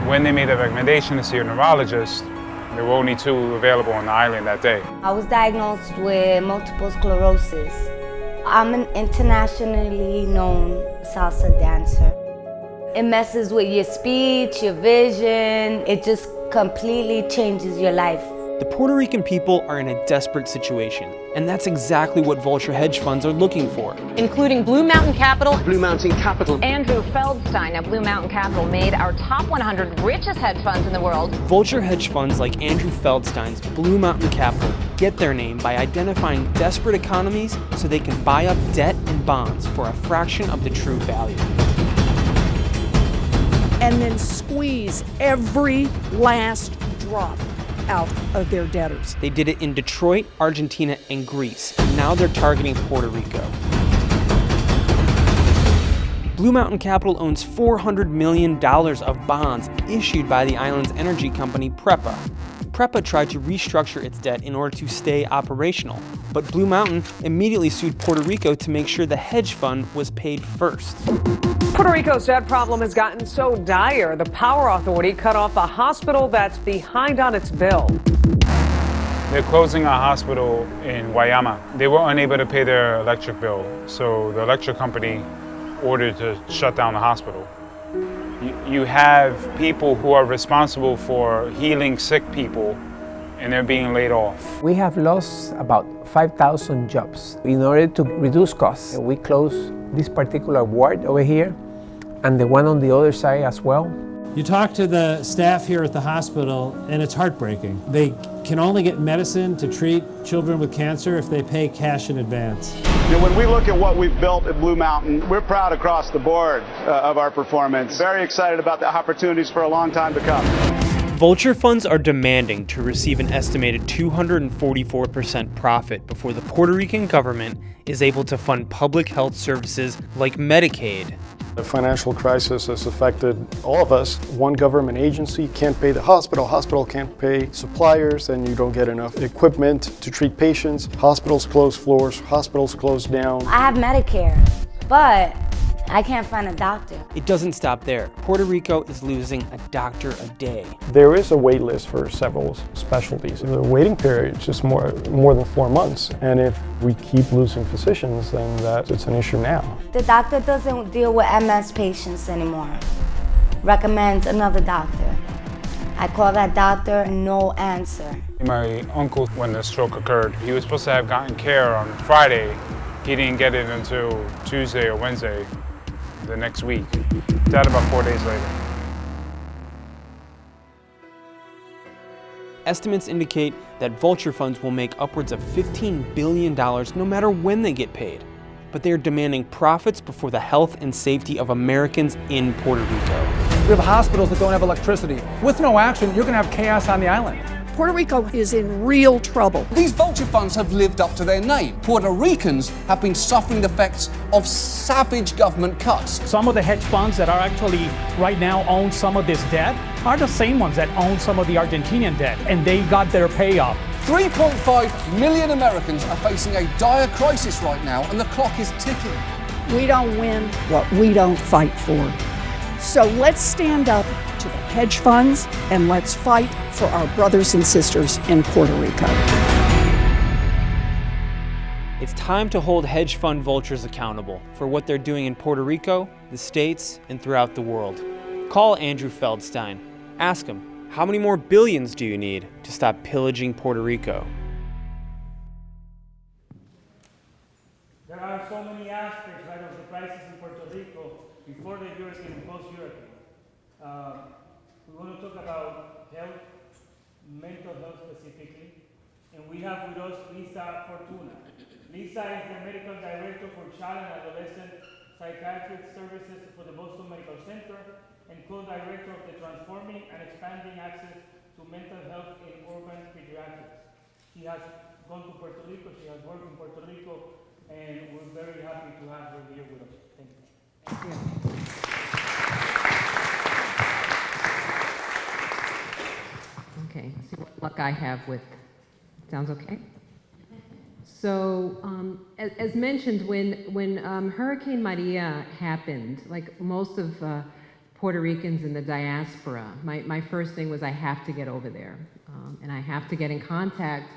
When they made the recommendation to see a neurologist, there were only 2 available on the island that day. I was diagnosed with multiple sclerosis. I'm an internationally known salsa dancer. It messes with your speech, your vision. It just completely changes your life. The Puerto Rican people are in a desperate situation, and that's exactly what vulture hedge funds are looking for. Including Blue Mountain Capital. Blue Mountain Capital. Andrew Feldstein of Blue Mountain Capital made our top 100 richest hedge funds in the world. Vulture hedge funds like Andrew Feldstein's Blue Mountain Capital get their name by identifying desperate economies so they can buy up debt and bonds for a fraction of the true value. And then squeeze every last drop out of their debtors. They did it in Detroit, Argentina, and Greece. And now they're targeting Puerto Rico. Blue Mountain Capital owns $400 million of bonds issued by the island's energy company, PREPA. PREPA tried to restructure its debt in order to stay operational, but Blue Mountain immediately sued Puerto Rico to make sure the hedge fund was paid first. Puerto Rico's debt problem has gotten so dire, the Power Authority cut off a hospital that's behind on its bill. They're closing a hospital in Guayama. They were unable to pay their electric bill, so the electric company ordered to shut down the hospital. You have people who are responsible for healing sick people, and they're being laid off. We have lost about 5,000 jobs. In order to reduce costs, we closed this particular ward over here and the one on the other side as well. You talk to the staff here at the hospital and it's heartbreaking. They can only get medicine to treat children with cancer if they pay cash in advance. You know, when we look at what we've built at Blue Mountain, we're proud across the board of our performance. Very excited about the opportunities for a long time to come. Vulture funds are demanding to receive an estimated 244% profit before the Puerto Rican government is able to fund public health services like Medicaid. The financial crisis has affected all of us. One government agency can't pay the hospital can't pay suppliers, and you don't get enough equipment to treat patients. Hospitals close floors, hospitals close down. I have Medicare, but I can't find a doctor. It doesn't stop there. Puerto Rico is losing a doctor a day. There is a wait list for several specialties. The waiting period is just more than 4 months. And if we keep losing physicians, then it's an issue now. The doctor doesn't deal with MS patients anymore. Recommends another doctor. I call that doctor, no answer. My uncle, when the stroke occurred, he was supposed to have gotten care on Friday. He didn't get it until Tuesday or Wednesday the next week. Died about 4 days later. Estimates indicate that vulture funds will make upwards of $15 billion no matter when they get paid. But they are demanding profits before the health and safety of Americans in Puerto Rico. We have hospitals that don't have electricity. With no action, you're going to have chaos on the island. Puerto Rico is in real trouble. These vulture funds have lived up to their name. Puerto Ricans have been suffering the effects of savage government cuts. Some of the hedge funds that are actually right now own some of this debt are the same ones that own some of the Argentinian debt, and they got their payoff. 3.5 million Americans are facing a dire crisis right now, and the clock is ticking. We don't win what we don't fight for. So let's stand up to the hedge funds and let's fight for our brothers and sisters in Puerto Rico. It's time to hold hedge fund vultures accountable for what they're doing in Puerto Rico, the States, and throughout the world. Call Andrew Feldstein. Ask him, how many more billions do you need to stop pillaging Puerto Rico? There are so many aspects of the crisis in Puerto Rico before the hurricane and post-hurricane. We want to talk about health, mental health specifically, and we have with us Lisa Fortuna. Lisa is the medical director for child and adolescent psychiatric services for the Boston Medical Center and co-director of the Transforming and Expanding Access to Mental Health in Urban Pediatrics. She has gone to Puerto Rico, she has worked in Puerto Rico, and we're very happy to have her here with us. Thank you. Thank you. Okay, let's see what luck I have with, sounds okay? So, as mentioned, when Hurricane Maria happened, like most of Puerto Ricans in the diaspora, my first thing was I have to get over there, and I have to get in contact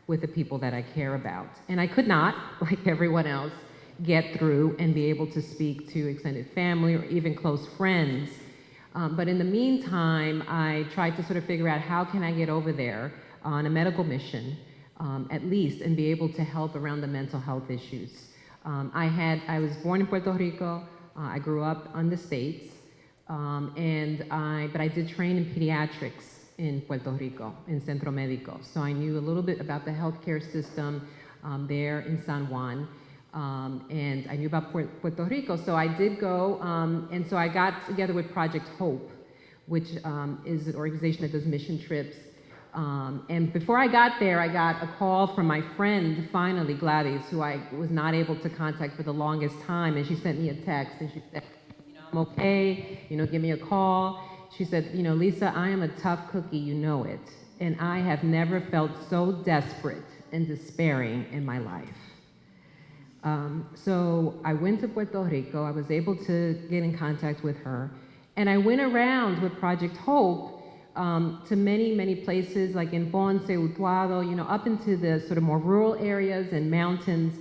with the people that I care about. And I could not, like everyone else, get through and be able to speak to extended family or even close friends. But in the meantime, I tried to sort of figure out how can I get over there on a medical mission, at least, and be able to help around the mental health issues. I was born in Puerto Rico. I grew up on the States, but I did train in pediatrics in Puerto Rico, in Centro Médico. So I knew a little bit about the healthcare system there in San Juan. And I knew about Puerto Rico, so I did go, and so I got together with Project Hope, which is an organization that does mission trips. And before I got there, I got a call from my friend, finally, Gladys, who I was not able to contact for the longest time, and she sent me a text, and she said, I'm okay, give me a call. She said, Lisa, I am a tough cookie, you know it, and I have never felt so desperate and despairing in my life. So I went to Puerto Rico. I was able to get in contact with her. And I went around with Project Hope to many, many places, like in Ponce, Utuado, up into the sort of more rural areas and mountains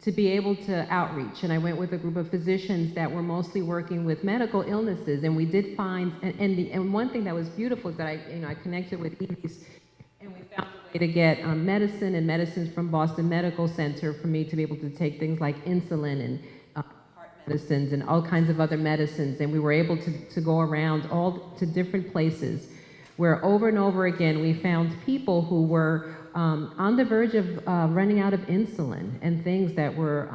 to be able to outreach. And I went with a group of physicians that were mostly working with medical illnesses. And we did find, and one thing that was beautiful is that I connected with Elise, and we found a way to get medicine and medicines from Boston Medical Center for me to be able to take things like insulin and heart medicines and all kinds of other medicines. And we were able to go around all to different places where over and over again we found people who were on the verge of running out of insulin and things that were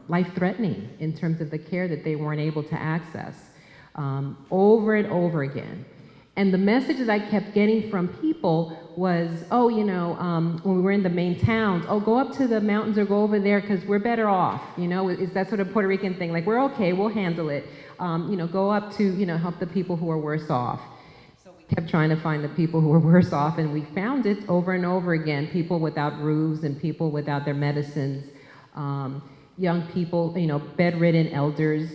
life-threatening in terms of the care that they weren't able to access over and over again. And the message that I kept getting from people was, when we were in the main towns, go up to the mountains or go over there because we're better off. It's that sort of Puerto Rican thing, like, we're okay, we'll handle it. Go up to, help the people who are worse off. So we kept trying to find the people who were worse off, and we found it over and over again, people without roofs and people without their medicines. Young people, bedridden elders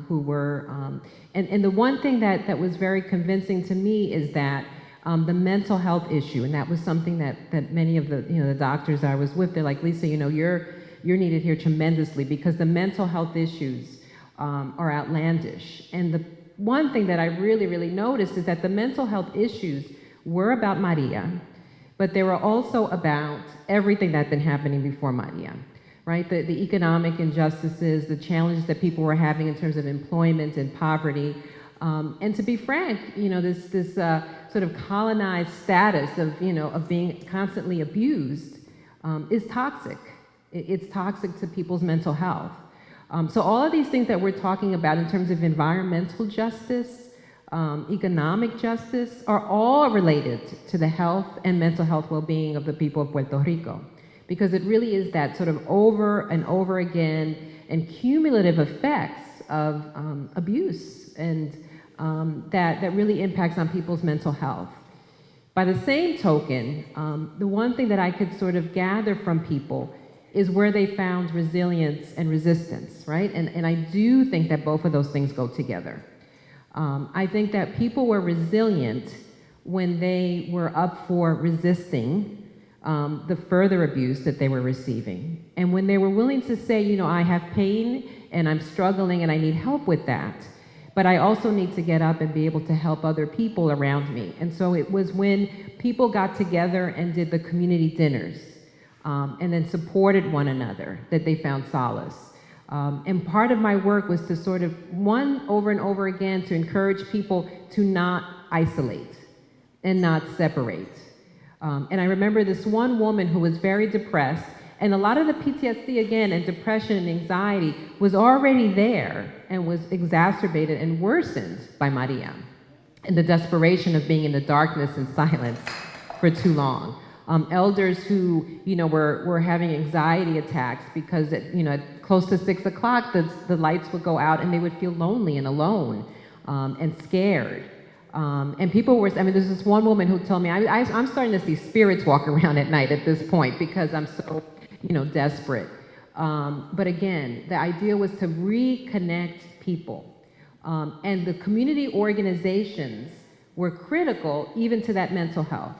who were, and the one thing that was very convincing to me is that the mental health issue, and that was something that many of the doctors I was with, they're like, Lisa, you're needed here tremendously because the mental health issues are outlandish. And the one thing that I really, really noticed is that the mental health issues were about Maria, but they were also about everything that had been happening before Maria. Right, the economic injustices, the challenges that people were having in terms of employment and poverty, and to be frank, this sort of colonized status of being constantly abused is toxic. It's toxic to people's mental health. So all of these things that we're talking about in terms of environmental justice, economic justice, are all related to the health and mental health well-being of the people of Puerto Rico. Because it really is that sort of over and over again and cumulative effects of abuse and that really impacts on people's mental health. By the same token, the one thing that I could sort of gather from people is where they found resilience and resistance, right? And I do think that both of those things go together. I think that people were resilient when they were up for resisting the further abuse that they were receiving. And when they were willing to say, I have pain and I'm struggling and I need help with that, but I also need to get up and be able to help other people around me. And so it was when people got together and did the community dinners and then supported one another that they found solace. And part of my work was to sort of, over and over again, to encourage people to not isolate and not separate. And I remember this one woman who was very depressed, and a lot of the PTSD, again, and depression and anxiety was already there and was exacerbated and worsened by Maria and the desperation of being in the darkness and silence for too long. Elders who, were having anxiety attacks because at close to 6 o'clock, the lights would go out and they would feel lonely and alone and scared. And people were, there's this one woman who told me, I'm starting to see spirits walk around at night at this point because I'm so, desperate. But again, the idea was to reconnect people. And the community organizations were critical even to that mental health.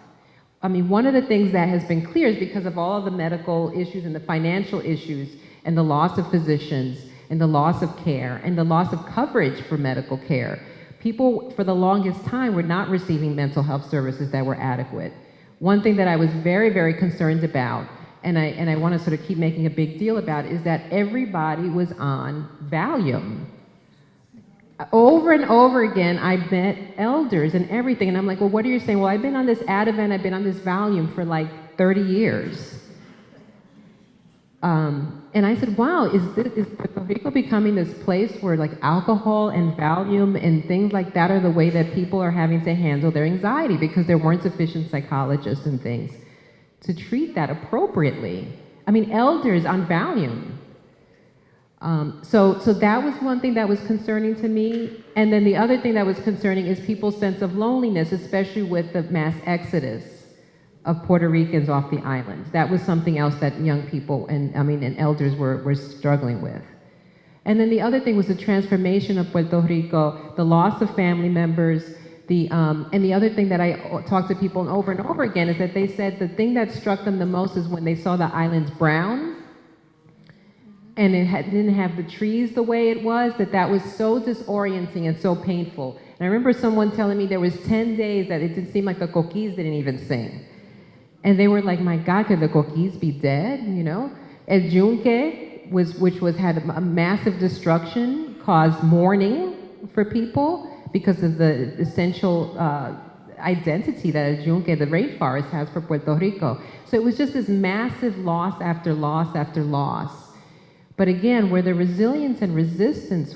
One of the things that has been clear is because of all of the medical issues and the financial issues and the loss of physicians and the loss of care and the loss of coverage for medical care, people for the longest time were not receiving mental health services that were adequate. one thing that I was very, very concerned about, and I want to sort of keep making a big deal about, is that everybody was on Valium. Over and over again, I met elders and everything, and I'm like, well, what are you saying? Well, I've been on this Ativan, I've been on this Valium for like 30 years. And I said, wow, is Puerto Rico becoming this place where like alcohol and Valium and things like that are the way that people are having to handle their anxiety, because there weren't sufficient psychologists and things to treat that appropriately. I mean, elders on Valium. So that was one thing that was concerning to me. And then the other thing that was concerning is people's sense of loneliness, especially with the mass exodus of Puerto Ricans off the islands. That was something else that young people and elders were struggling with. And then the other thing was the transformation of Puerto Rico, the loss of family members, and the other thing that I talked to people over and over again is that they said the thing that struck them the most is when they saw the islands brown and it didn't have the trees the way it was, that was so disorienting and so painful. And I remember someone telling me there was 10 days that it didn't seem like the coquis didn't even sing. And they were like, my God, could the coquis be dead, you know? El Yunque, which had a massive destruction, caused mourning for people because of the essential identity that El Yunque, the rainforest, has for Puerto Rico. So it was just this massive loss after loss after loss. But again, where the resilience and resistance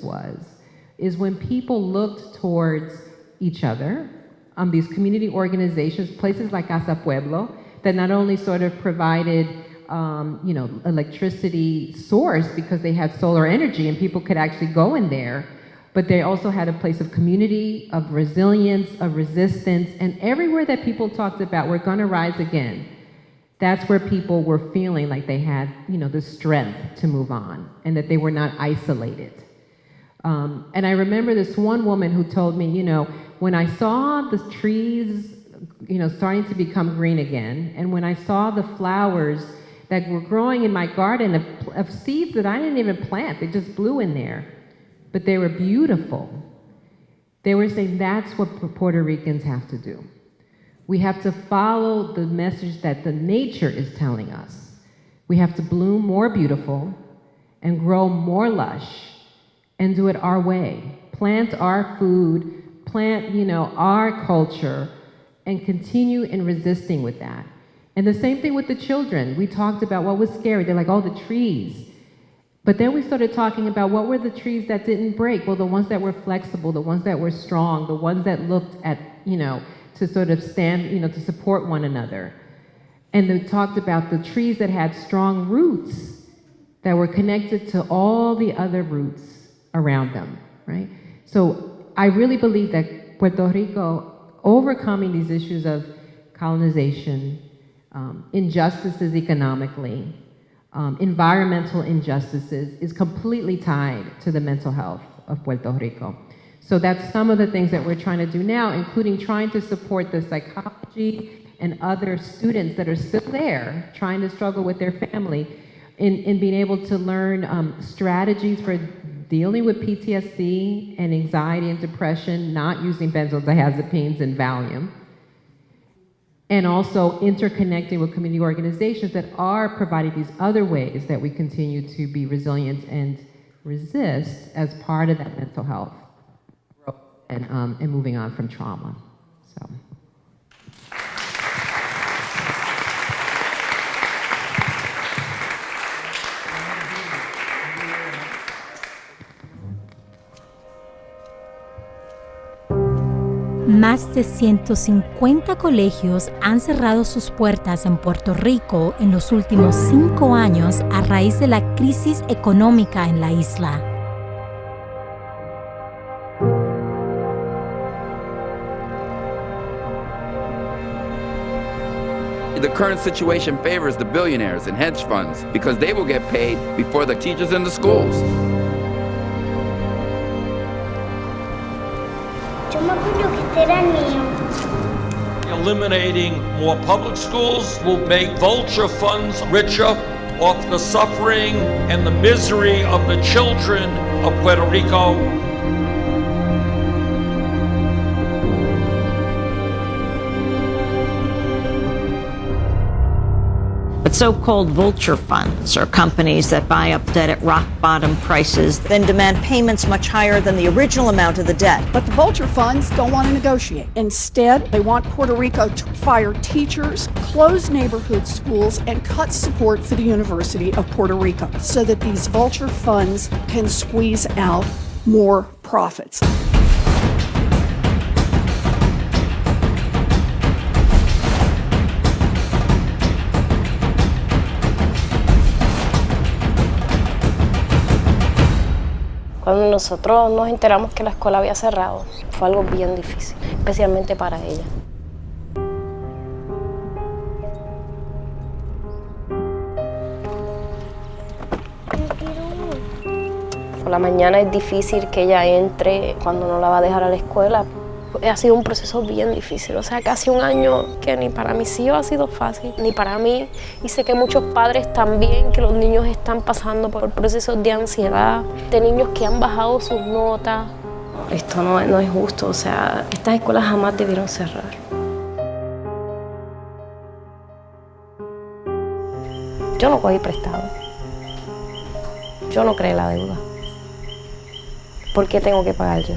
is when people looked towards each other, these community organizations, places like Casa Pueblo, that not only sort of provided, electricity source because they had solar energy and people could actually go in there, but they also had a place of community, of resilience, of resistance, and everywhere that people talked about, we're gonna rise again. That's where people were feeling like they had, the strength to move on and that they were not isolated. And I remember this one woman who told me, when I saw the trees, starting to become green again, and when I saw the flowers that were growing in my garden of seeds that I didn't even plant, they just blew in there, but they were beautiful. They were saying that's what Puerto Ricans have to do. We have to follow the message that the nature is telling us. We have to bloom more beautiful and grow more lush and do it our way. Plant our food, plant, our culture, and continue in resisting with that. And the same thing with the children. We talked about what was scary. They're like, oh, the trees. But then we started talking about what were the trees that didn't break? Well, the ones that were flexible, the ones that were strong, the ones that looked at, to sort of stand, to support one another. And they talked about the trees that had strong roots that were connected to all the other roots around them, right? So I really believe that Puerto Rico, overcoming these issues of colonization, injustices economically, environmental injustices, is completely tied to the mental health of Puerto Rico. So that's some of the things that we're trying to do now, including trying to support the psychology and other students that are still there, trying to struggle with their family, in being able to learn strategies for dealing with PTSD and anxiety and depression, not using benzodiazepines and Valium, and also interconnecting with community organizations that are providing these other ways that we continue to be resilient and resist as part of that mental health and moving on from trauma. So. Más de 150 colegios han cerrado sus puertas en Puerto Rico en los últimos 5 años a raíz de la crisis económica en la isla. The current situation favors the billionaires and hedge funds because they will get paid before the teachers in the schools. Eliminating more public schools will make vulture funds richer off the suffering and the misery of the children of Puerto Rico. But so-called vulture funds are companies that buy up debt at rock-bottom prices, then demand payments much higher than the original amount of the debt. But the vulture funds don't want to negotiate. Instead, they want Puerto Rico to fire teachers, close neighborhood schools, and cut support for the University of Puerto Rico so that these vulture funds can squeeze out more profits. Cuando nosotros nos enteramos que la escuela había cerrado, fue algo bien difícil, especialmente para ella. Por la mañana es difícil que ella entre cuando no la va a dejar a la escuela. Ha sido un proceso bien difícil, o sea, casi un año que ni para mis hijos ha sido fácil, ni para mí. Y sé que muchos padres también, que los niños están pasando por procesos de ansiedad, de niños que han bajado sus notas. Esto no es justo, o sea, estas escuelas jamás debieron cerrar. Yo no cogí prestado. Yo no creé la deuda. ¿Por qué tengo que pagar yo?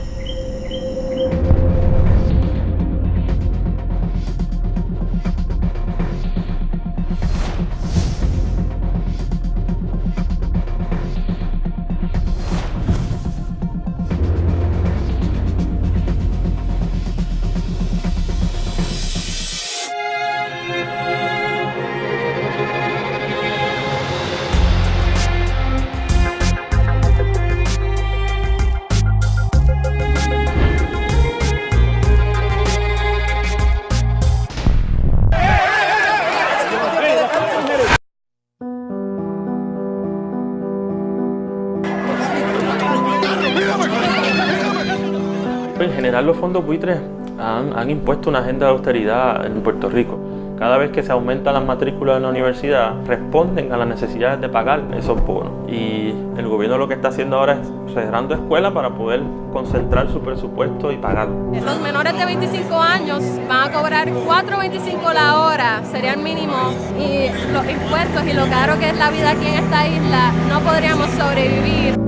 En general, los fondos buitres han impuesto una agenda de austeridad en Puerto Rico. Cada vez que se aumentan las matrículas en la universidad, responden a las necesidades de pagar esos bonos. Y el gobierno lo que está haciendo ahora es cerrando escuelas para poder concentrar su presupuesto y pagarlo. Los menores de 25 años van a cobrar $4.25 la hora, sería el mínimo. Y los impuestos y lo caro que es la vida aquí en esta isla, no podríamos sobrevivir.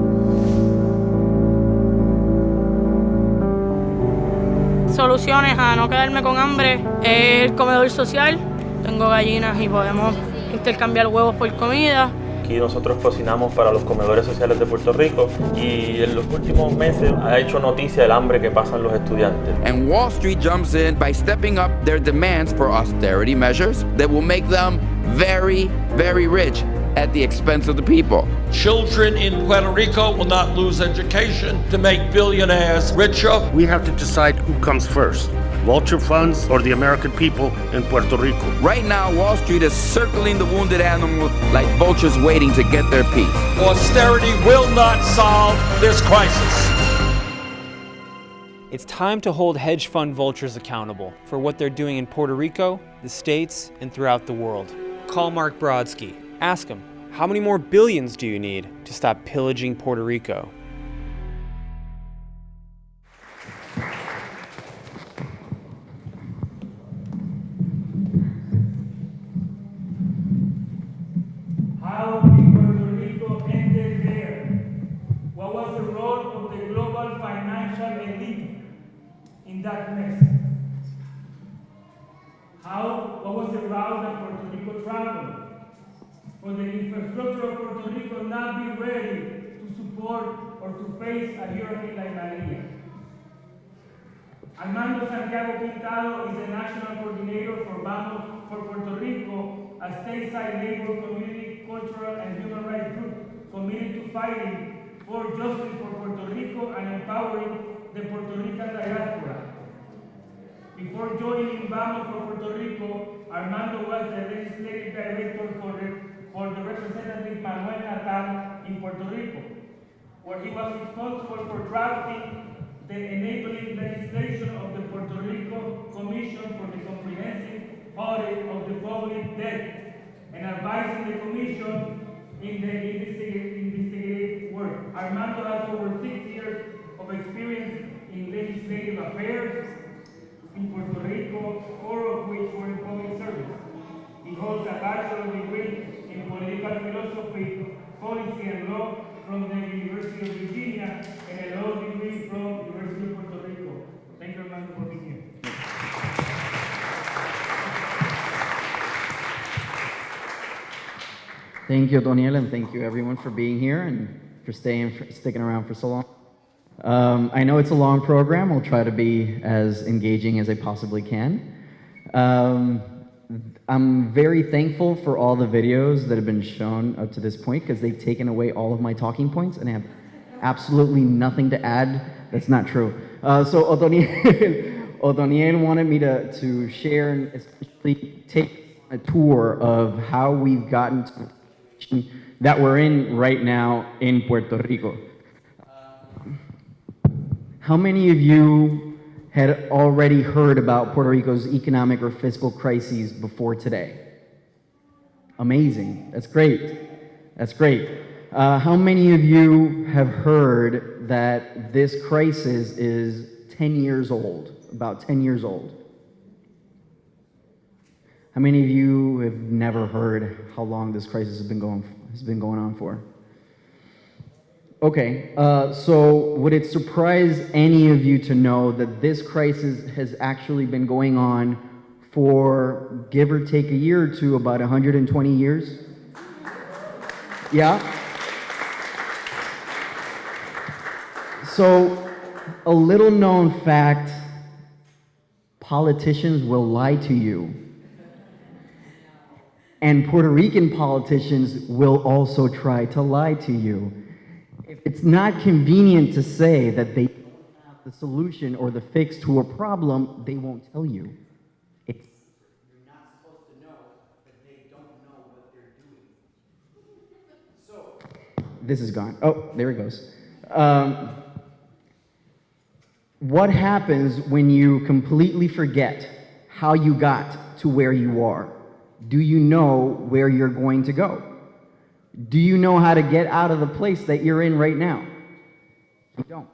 Soluciones a no quedarme con hambre es el comedor social. Tengo gallinas y podemos intercambiar huevos por comida. Aquí nosotros cocinamos para los comedores sociales de Puerto Rico y en los últimos meses ha hecho noticia el hambre que pasan los estudiantes. And Wall Street jumps in by stepping up their demands for austerity measures that will make them very, very rich at the expense of the people. Children in Puerto Rico will not lose education to make billionaires richer. We have to decide who comes first, vulture funds or the American people in Puerto Rico. Right now, Wall Street is circling the wounded animal like vultures waiting to get their piece. Austerity will not solve this crisis. It's time to hold hedge fund vultures accountable for what they're doing in Puerto Rico, the States, and throughout the world. Call Mark Brodsky. Ask him, how many more billions do you need to stop pillaging Puerto Rico? How did Puerto Rico ended there? What was the role of the global financial elite in that mess? What was the route that Puerto Rico traveled? For the infrastructure of Puerto Rico not be ready to support or to face a hurricane like Maria. Armando Santiago Pintado is the national coordinator for Vamos for Puerto Rico, a stateside labor, community, cultural, and human rights group committed to fighting for justice for Puerto Rico and empowering the Puerto Rican diaspora. Before joining Vamos for Puerto Rico, Armando was the legislative director for the Representative Manuel Natal in Puerto Rico, where he was responsible for drafting the enabling legislation of the Puerto Rico Commission for the Comprehensive Audit of the Public Debt and advising the Commission in the investigative work. Armando has over 6 years of experience in legislative affairs in Puerto Rico, 4 of which were in public service. He holds a bachelor's degree philosophy, policy, and law from the University of Virginia, and a law degree from the University of Puerto Rico. Thank you, Armando, for being here. Thank you, Daniel, and thank you everyone for being here and for sticking around for so long. I know it's a long program. I'll try to be as engaging as I possibly can. I'm very thankful for all the videos that have been shown up to this point because they've taken away all of my talking points and I have absolutely nothing to add. That's not true. So Otoniel wanted me to share and especially take a tour of how we've gotten to the position that we're in right now in Puerto Rico. How many of you had already heard about Puerto Rico's economic or fiscal crises before today? Amazing. That's great. That's great. How many of you have heard that this crisis is 10 years old, about 10 years old? How many of you have never heard how long this crisis has been going on for? Okay, so would it surprise any of you to know that this crisis has actually been going on for, give or take a year or two, about 120 years? Yeah? So, a little known fact, politicians will lie to you. And Puerto Rican politicians will also try to lie to you. If it's not convenient to say that they don't have the solution or the fix to a problem, they won't tell you. You're not supposed to know that they don't know what they're doing. So, this is gone. Oh, there it goes. What happens when you completely forget how you got to where you are? Do you know where you're going to go? Do you know how to get out of the place that you're in right now? You don't.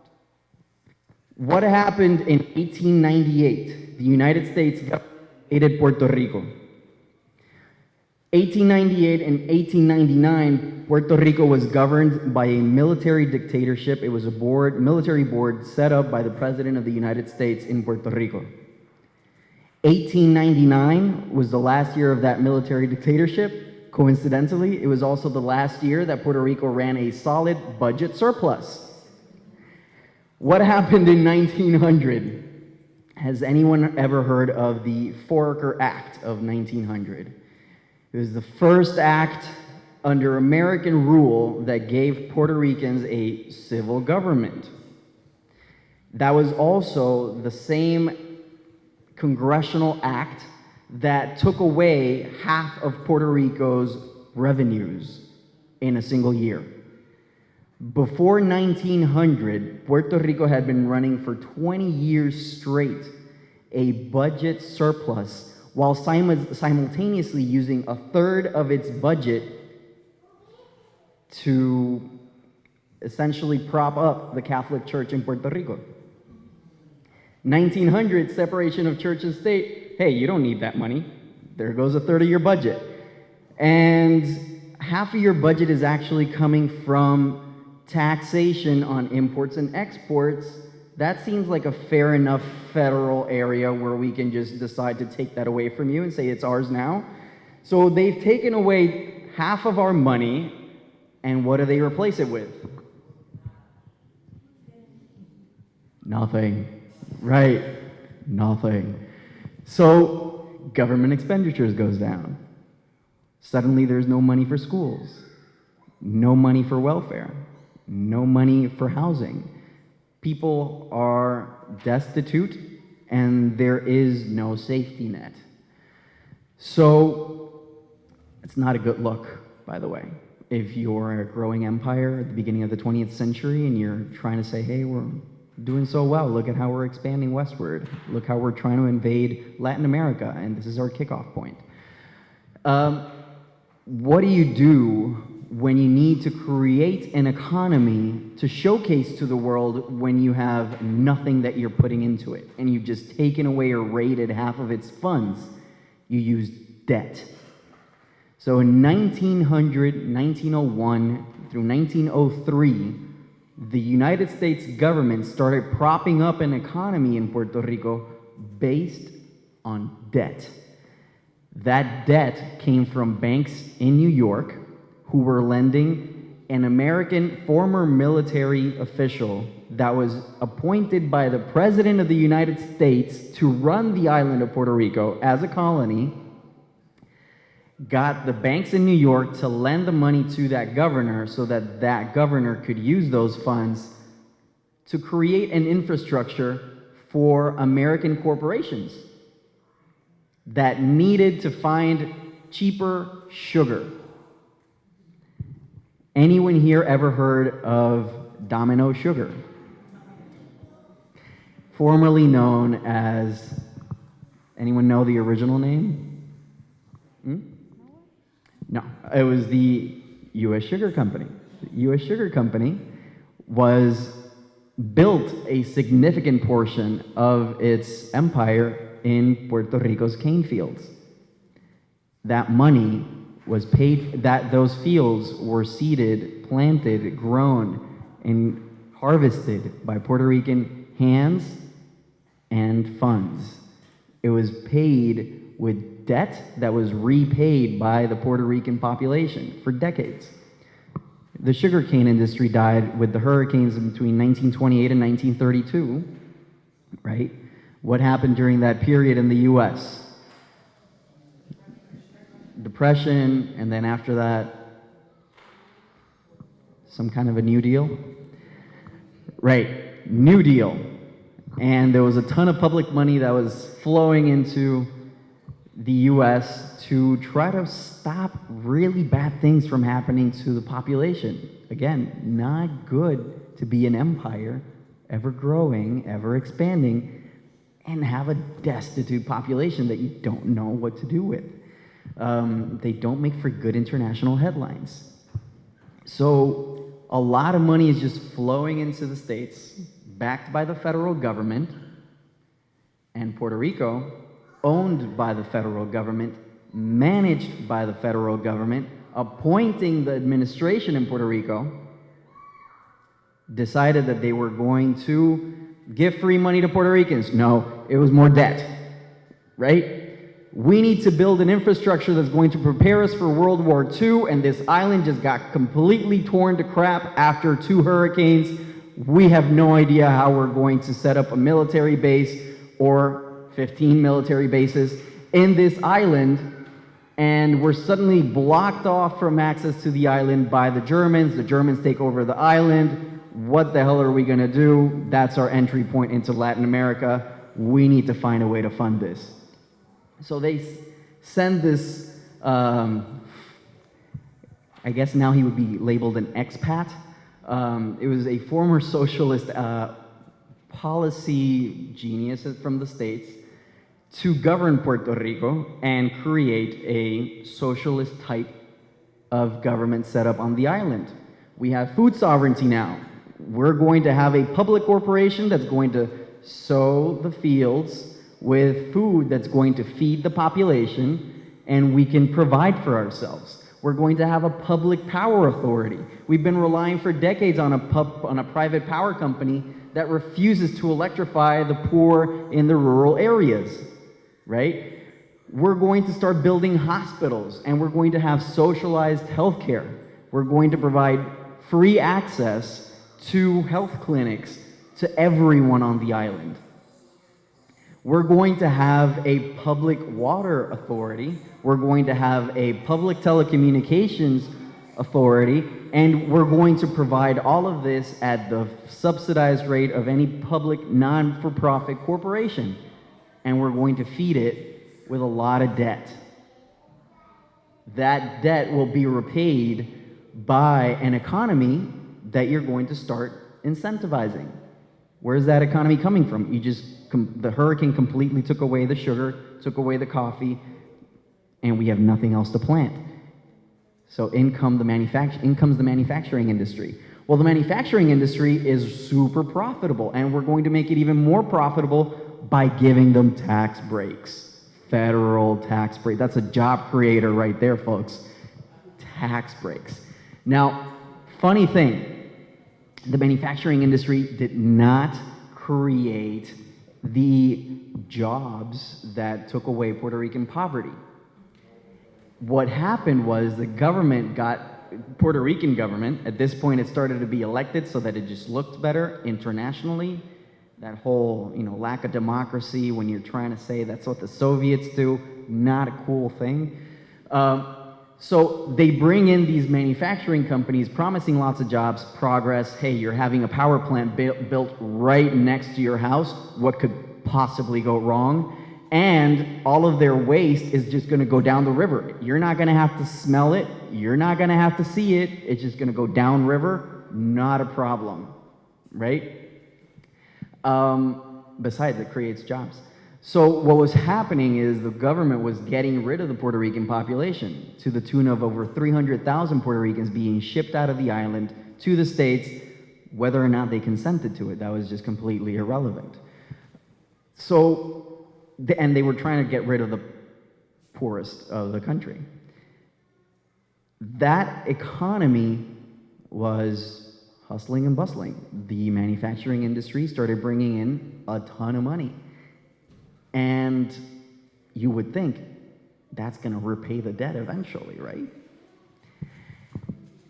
What happened in 1898? The United States invaded Puerto Rico. 1898 and 1899, Puerto Rico was governed by a military dictatorship. It was a military board set up by the President of the United States in Puerto Rico. 1899 was the last year of that military dictatorship. Coincidentally, it was also the last year that Puerto Rico ran a solid budget surplus. What happened in 1900? Has anyone ever heard of the Foraker Act of 1900? It was the first act under American rule that gave Puerto Ricans a civil government. That was also the same congressional act that took away half of Puerto Rico's revenues in a single year. Before 1900, Puerto Rico had been running for 20 years straight a budget surplus while simultaneously using a third of its budget to essentially prop up the Catholic Church in Puerto Rico. 1900, separation of church and state. Hey, you don't need that money. There goes a third of your budget. And half of your budget is actually coming from taxation on imports and exports. That seems like a fair enough federal area where we can just decide to take that away from you and say it's ours now. So they've taken away half of our money, and what do they replace it with? Nothing. Right, nothing. So government expenditures goes down. Suddenly there's no money for schools, no money for welfare, no money for housing. People are destitute and there is no safety net. So it's not a good look, by the way. If you're a growing empire at the beginning of the 20th century and you're trying to say, hey, we're doing so well, look at how we're expanding westward, look how we're trying to invade Latin America, and this is our kickoff point. What do you do when you need to create an economy to showcase to the world when you have nothing that you're putting into it, and you've just taken away or raided half of its funds? You use debt. So in 1900, 1901 through 1903, the United States government started propping up an economy in Puerto Rico based on debt. That debt came from banks in New York who were lending an American former military official that was appointed by the President of the United States to run the island of Puerto Rico as a colony, got the banks in New York to lend the money to that governor so that that governor could use those funds to create an infrastructure for American corporations that needed to find cheaper sugar. Anyone here ever heard of Domino Sugar? Formerly known as, anyone know the original name? No, it was the U.S. Sugar Company. The U.S. Sugar Company built a significant portion of its empire in Puerto Rico's cane fields. That money was paid, those fields were seeded, planted, grown, and harvested by Puerto Rican hands and funds. It was paid with debt that was repaid by the Puerto Rican population for decades. The sugarcane industry died with the hurricanes between 1928 and 1932, right? What happened during that period in the US? Depression, and then after that, some kind of a New Deal? Right, New Deal. And there was a ton of public money that was flowing into the US to try to stop really bad things from happening to the population. Again, not good to be an empire, ever growing, ever expanding, and have a destitute population that you don't know what to do with. They don't make for good international headlines. So a lot of money is just flowing into the states, backed by the federal government, and Puerto Rico, owned by the federal government, managed by the federal government, appointing the administration in Puerto Rico, decided that they were going to give free money to Puerto Ricans. No, it was more debt, right? We need to build an infrastructure that's going to prepare us for World War II, and this island just got completely torn to crap after 2 hurricanes. We have no idea how we're going to set up a military base or 15 military bases in this island, and we're suddenly blocked off from access to the island by the Germans. The Germans take over the island. What the hell are we gonna do? That's our entry point into Latin America. We need to find a way to fund this. So they send this, I guess now he would be labeled an expat. It was a former socialist policy genius from the States to govern Puerto Rico and create a socialist type of government set up on the island. We have food sovereignty now. We're going to have a public corporation that's going to sow the fields with food that's going to feed the population, and we can provide for ourselves. We're going to have a public power authority. We've been relying for decades on a private power company that refuses to electrify the poor in the rural areas, right? We're going to start building hospitals, and we're going to have socialized healthcare. We're going to provide free access to health clinics to everyone on the island. We're going to have a public water authority. We're going to have a public telecommunications authority, and we're going to provide all of this at the subsidized rate of any public non-for-profit corporation. And we're going to feed it with a lot of debt. That debt will be repaid by an economy that you're going to start incentivizing. Where's that economy coming from? The hurricane completely took away the sugar, took away the coffee, and we have nothing else to plant. So in comes the manufacturing industry. Well, the manufacturing industry is super profitable, and we're going to make it even more profitable by giving them tax breaks. Federal tax break. That's a job creator right there, folks. Tax breaks. Now, funny thing, the manufacturing industry did not create the jobs that took away Puerto Rican poverty. What happened was the government Puerto Rican government, at this point it started to be elected so that it just looked better internationally. That whole, lack of democracy when you're trying to say that's what the Soviets do, not a cool thing. So they bring in these manufacturing companies promising lots of jobs, progress. Hey, you're having a power plant built right next to your house. What could possibly go wrong? And all of their waste is just going to go down the river. You're not going to have to smell it. You're not going to have to see it. It's just going to go down river. Not a problem, right? Besides, it creates jobs. So what was happening is the government was getting rid of the Puerto Rican population to the tune of over 300,000 Puerto Ricans being shipped out of the island to the States, whether or not they consented to it. That was just completely irrelevant. So, and they were trying to get rid of the poorest of the country. That economy was hustling and bustling. The manufacturing industry started bringing in a ton of money. And you would think that's going to repay the debt eventually, right?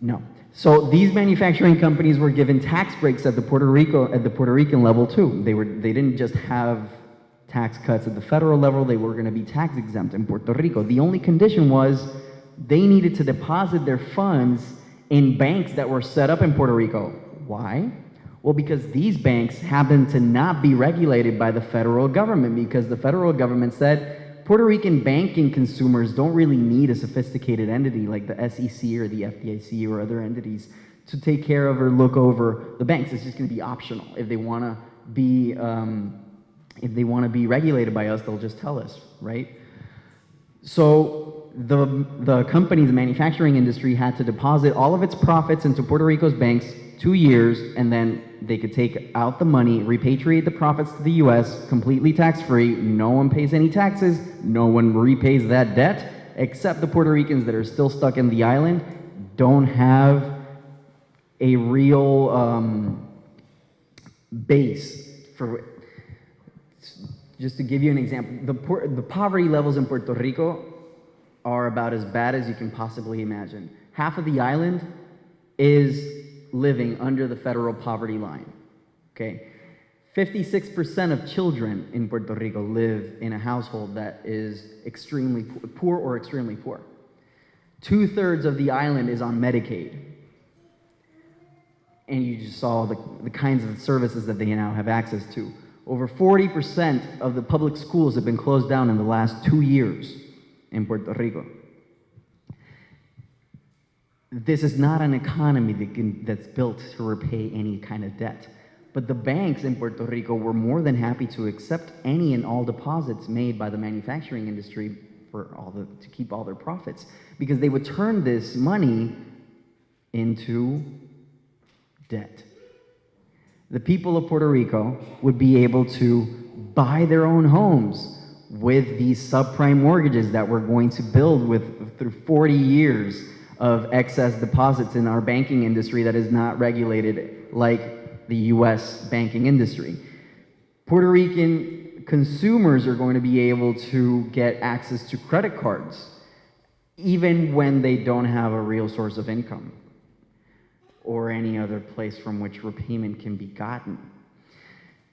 No. So these manufacturing companies were given tax breaks at the Puerto Rican level too. They didn't just have tax cuts at the federal level, they were going to be tax exempt in Puerto Rico. The only condition was they needed to deposit their funds in banks that were set up in Puerto Rico. Why? Well, because these banks happen to not be regulated by the federal government, because the federal government said Puerto Rican banking consumers don't really need a sophisticated entity like the SEC or the FDIC or other entities to take care of or look over the banks. It's just going to be optional. If they want to be regulated by us, they'll just tell us, right? So the company, the manufacturing industry, had to deposit all of its profits into Puerto Rico's banks 2 years, and then they could take out the money, repatriate the profits to the US, completely tax-free. No one pays any taxes. No one repays that debt, except the Puerto Ricans that are still stuck in the island don't have a real base for. Just to give you an example, the poverty levels in Puerto Rico are about as bad as you can possibly imagine. Half of the island is living under the federal poverty line, okay? 56% of children in Puerto Rico live in a household that is extremely poor or extremely poor. 2/3 of the island is on Medicaid. And you just saw the kinds of services that they now have access to. Over 40% of the public schools have been closed down in the last 2 years in Puerto Rico. This is not an economy that's built to repay any kind of debt. But the banks in Puerto Rico were more than happy to accept any and all deposits made by the manufacturing industry to keep all their profits, because they would turn this money into debt. The people of Puerto Rico would be able to buy their own homes with these subprime mortgages that we're going to build through 40 years of excess deposits in our banking industry that is not regulated like the US banking industry. Puerto Rican consumers are going to be able to get access to credit cards even when they don't have a real source of income or any other place from which repayment can be gotten.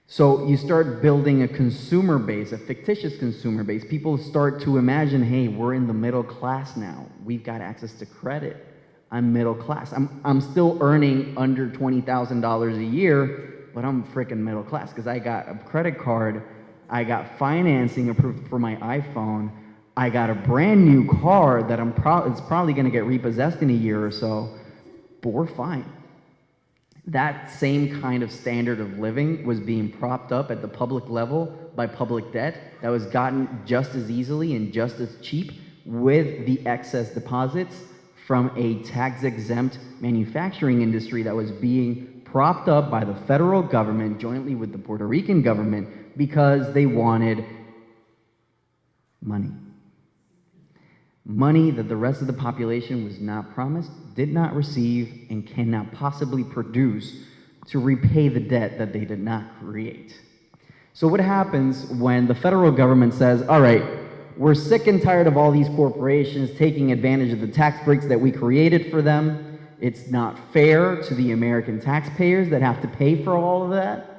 So you start building a consumer base, a fictitious consumer base. People start to imagine, hey, we're in the middle class now. We've got access to credit. I'm middle class. I'm still earning under $20,000 a year, but I'm freaking middle class because I got a credit card. I got financing approved for my iPhone. I got a brand new car that it's probably going to get repossessed in a year or so, but we're fine. That same kind of standard of living was being propped up at the public level by public debt that was gotten just as easily and just as cheap with the excess deposits from a tax-exempt manufacturing industry that was being propped up by the federal government jointly with the Puerto Rican government because they wanted money. Money that the rest of the population was not promised, did not receive, and cannot possibly produce to repay the debt that they did not create. So what happens when the federal government says, all right, we're sick and tired of all these corporations taking advantage of the tax breaks that we created for them. It's not fair to the American taxpayers that have to pay for all of that.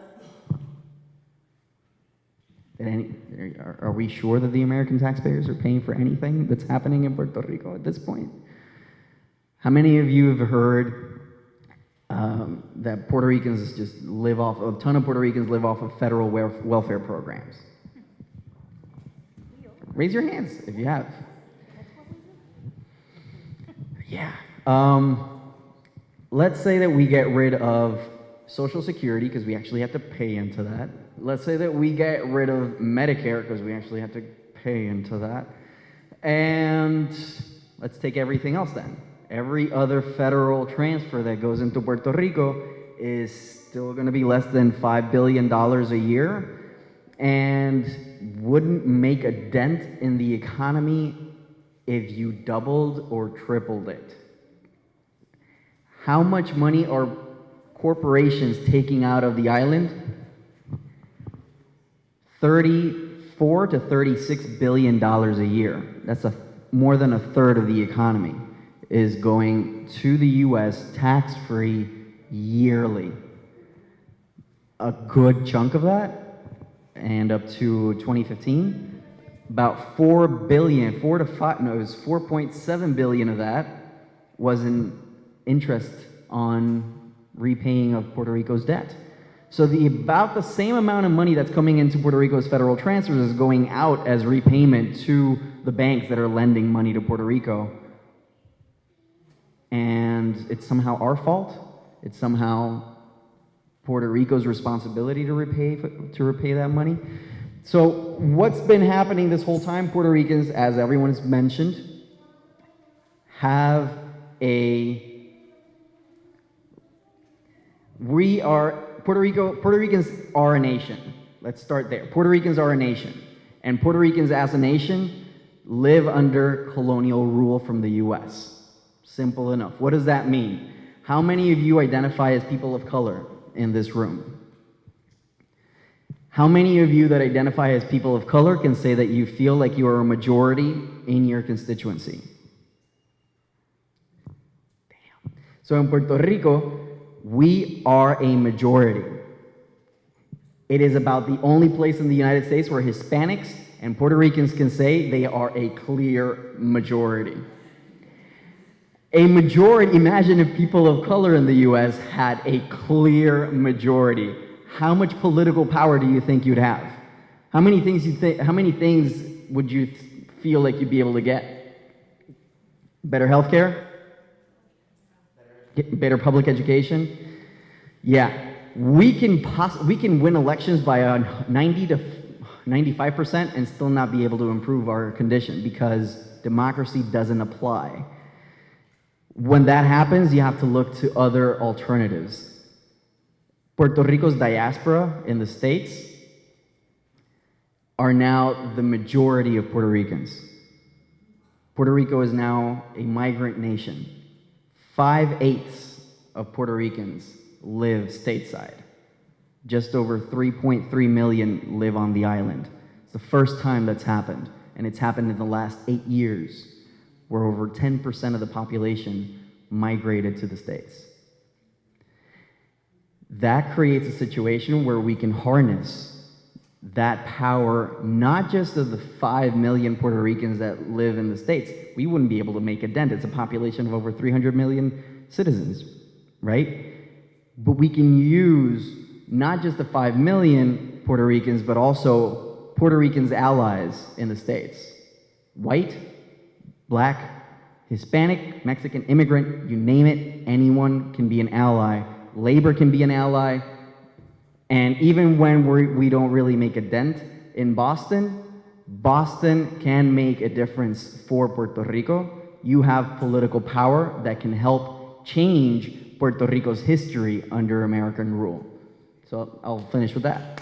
Are we sure that the American taxpayers are paying for anything that's happening in Puerto Rico at this point? How many of you have heard that Puerto Ricans just live off, a ton of Puerto Ricans live off of federal welfare programs? Raise your hands if you have. Yeah. Let's say that we get rid of Social Security because we actually have to pay into that. Let's say that we get rid of Medicare because we actually have to pay into that. And let's take everything else then. Every other federal transfer that goes into Puerto Rico is still going to be less than $5 billion a year and wouldn't make a dent in the economy if you doubled or tripled it. How much money are corporations taking out of the island? $34 to $36 billion a year. That's more than a third of the economy is going to the US tax-free yearly. A good chunk of that, and up to 2015, about 4.7 billion of that was in interest on repaying of Puerto Rico's debt. So about the same amount of money that's coming into Puerto Rico's federal transfers is going out as repayment to the banks that are lending money to Puerto Rico. And it's somehow our fault. It's somehow Puerto Rico's responsibility to repay that money. So what's been happening this whole time? Puerto Ricans, as everyone's mentioned, have Puerto Ricans are a nation. Let's start there. Puerto Ricans are a nation. And Puerto Ricans as a nation live under colonial rule from the US. Simple enough. What does that mean? How many of you identify as people of color in this room? How many of you that identify as people of color can say that you feel like you are a majority in your constituency? Damn. So in Puerto Rico, we are a majority. It is about the only place in the United States where Hispanics and Puerto Ricans can say they are a clear majority. A majority, imagine if people of color in the US had a clear majority. How much political power do you think you'd have? How many things would you feel like you'd be able to get? Better healthcare? Better public education? Yeah, we can win elections by 90 to 95% and still not be able to improve our condition because democracy doesn't apply. When that happens, you have to look to other alternatives. Puerto Rico's diaspora in the States are now the majority of Puerto Ricans. Puerto Rico is now a migrant nation. 5/8 of Puerto Ricans live stateside. Just over 3.3 million live on the island. It's the first time that's happened, and it's happened in the last 8 years, where over 10% of the population migrated to the States. That creates a situation where we can harness that power, not just of the 5 million Puerto Ricans that live in the States. We wouldn't be able to make a dent. It's a population of over 300 million citizens, right? But we can use not just the 5 million Puerto Ricans, but also Puerto Ricans' allies in the States. White, black, Hispanic, Mexican, immigrant, you name it, anyone can be an ally. Labor can be an ally. And even when we don't really make a dent in Boston, Boston can make a difference for Puerto Rico. You have political power that can help change Puerto Rico's history under American rule. So I'll finish with that.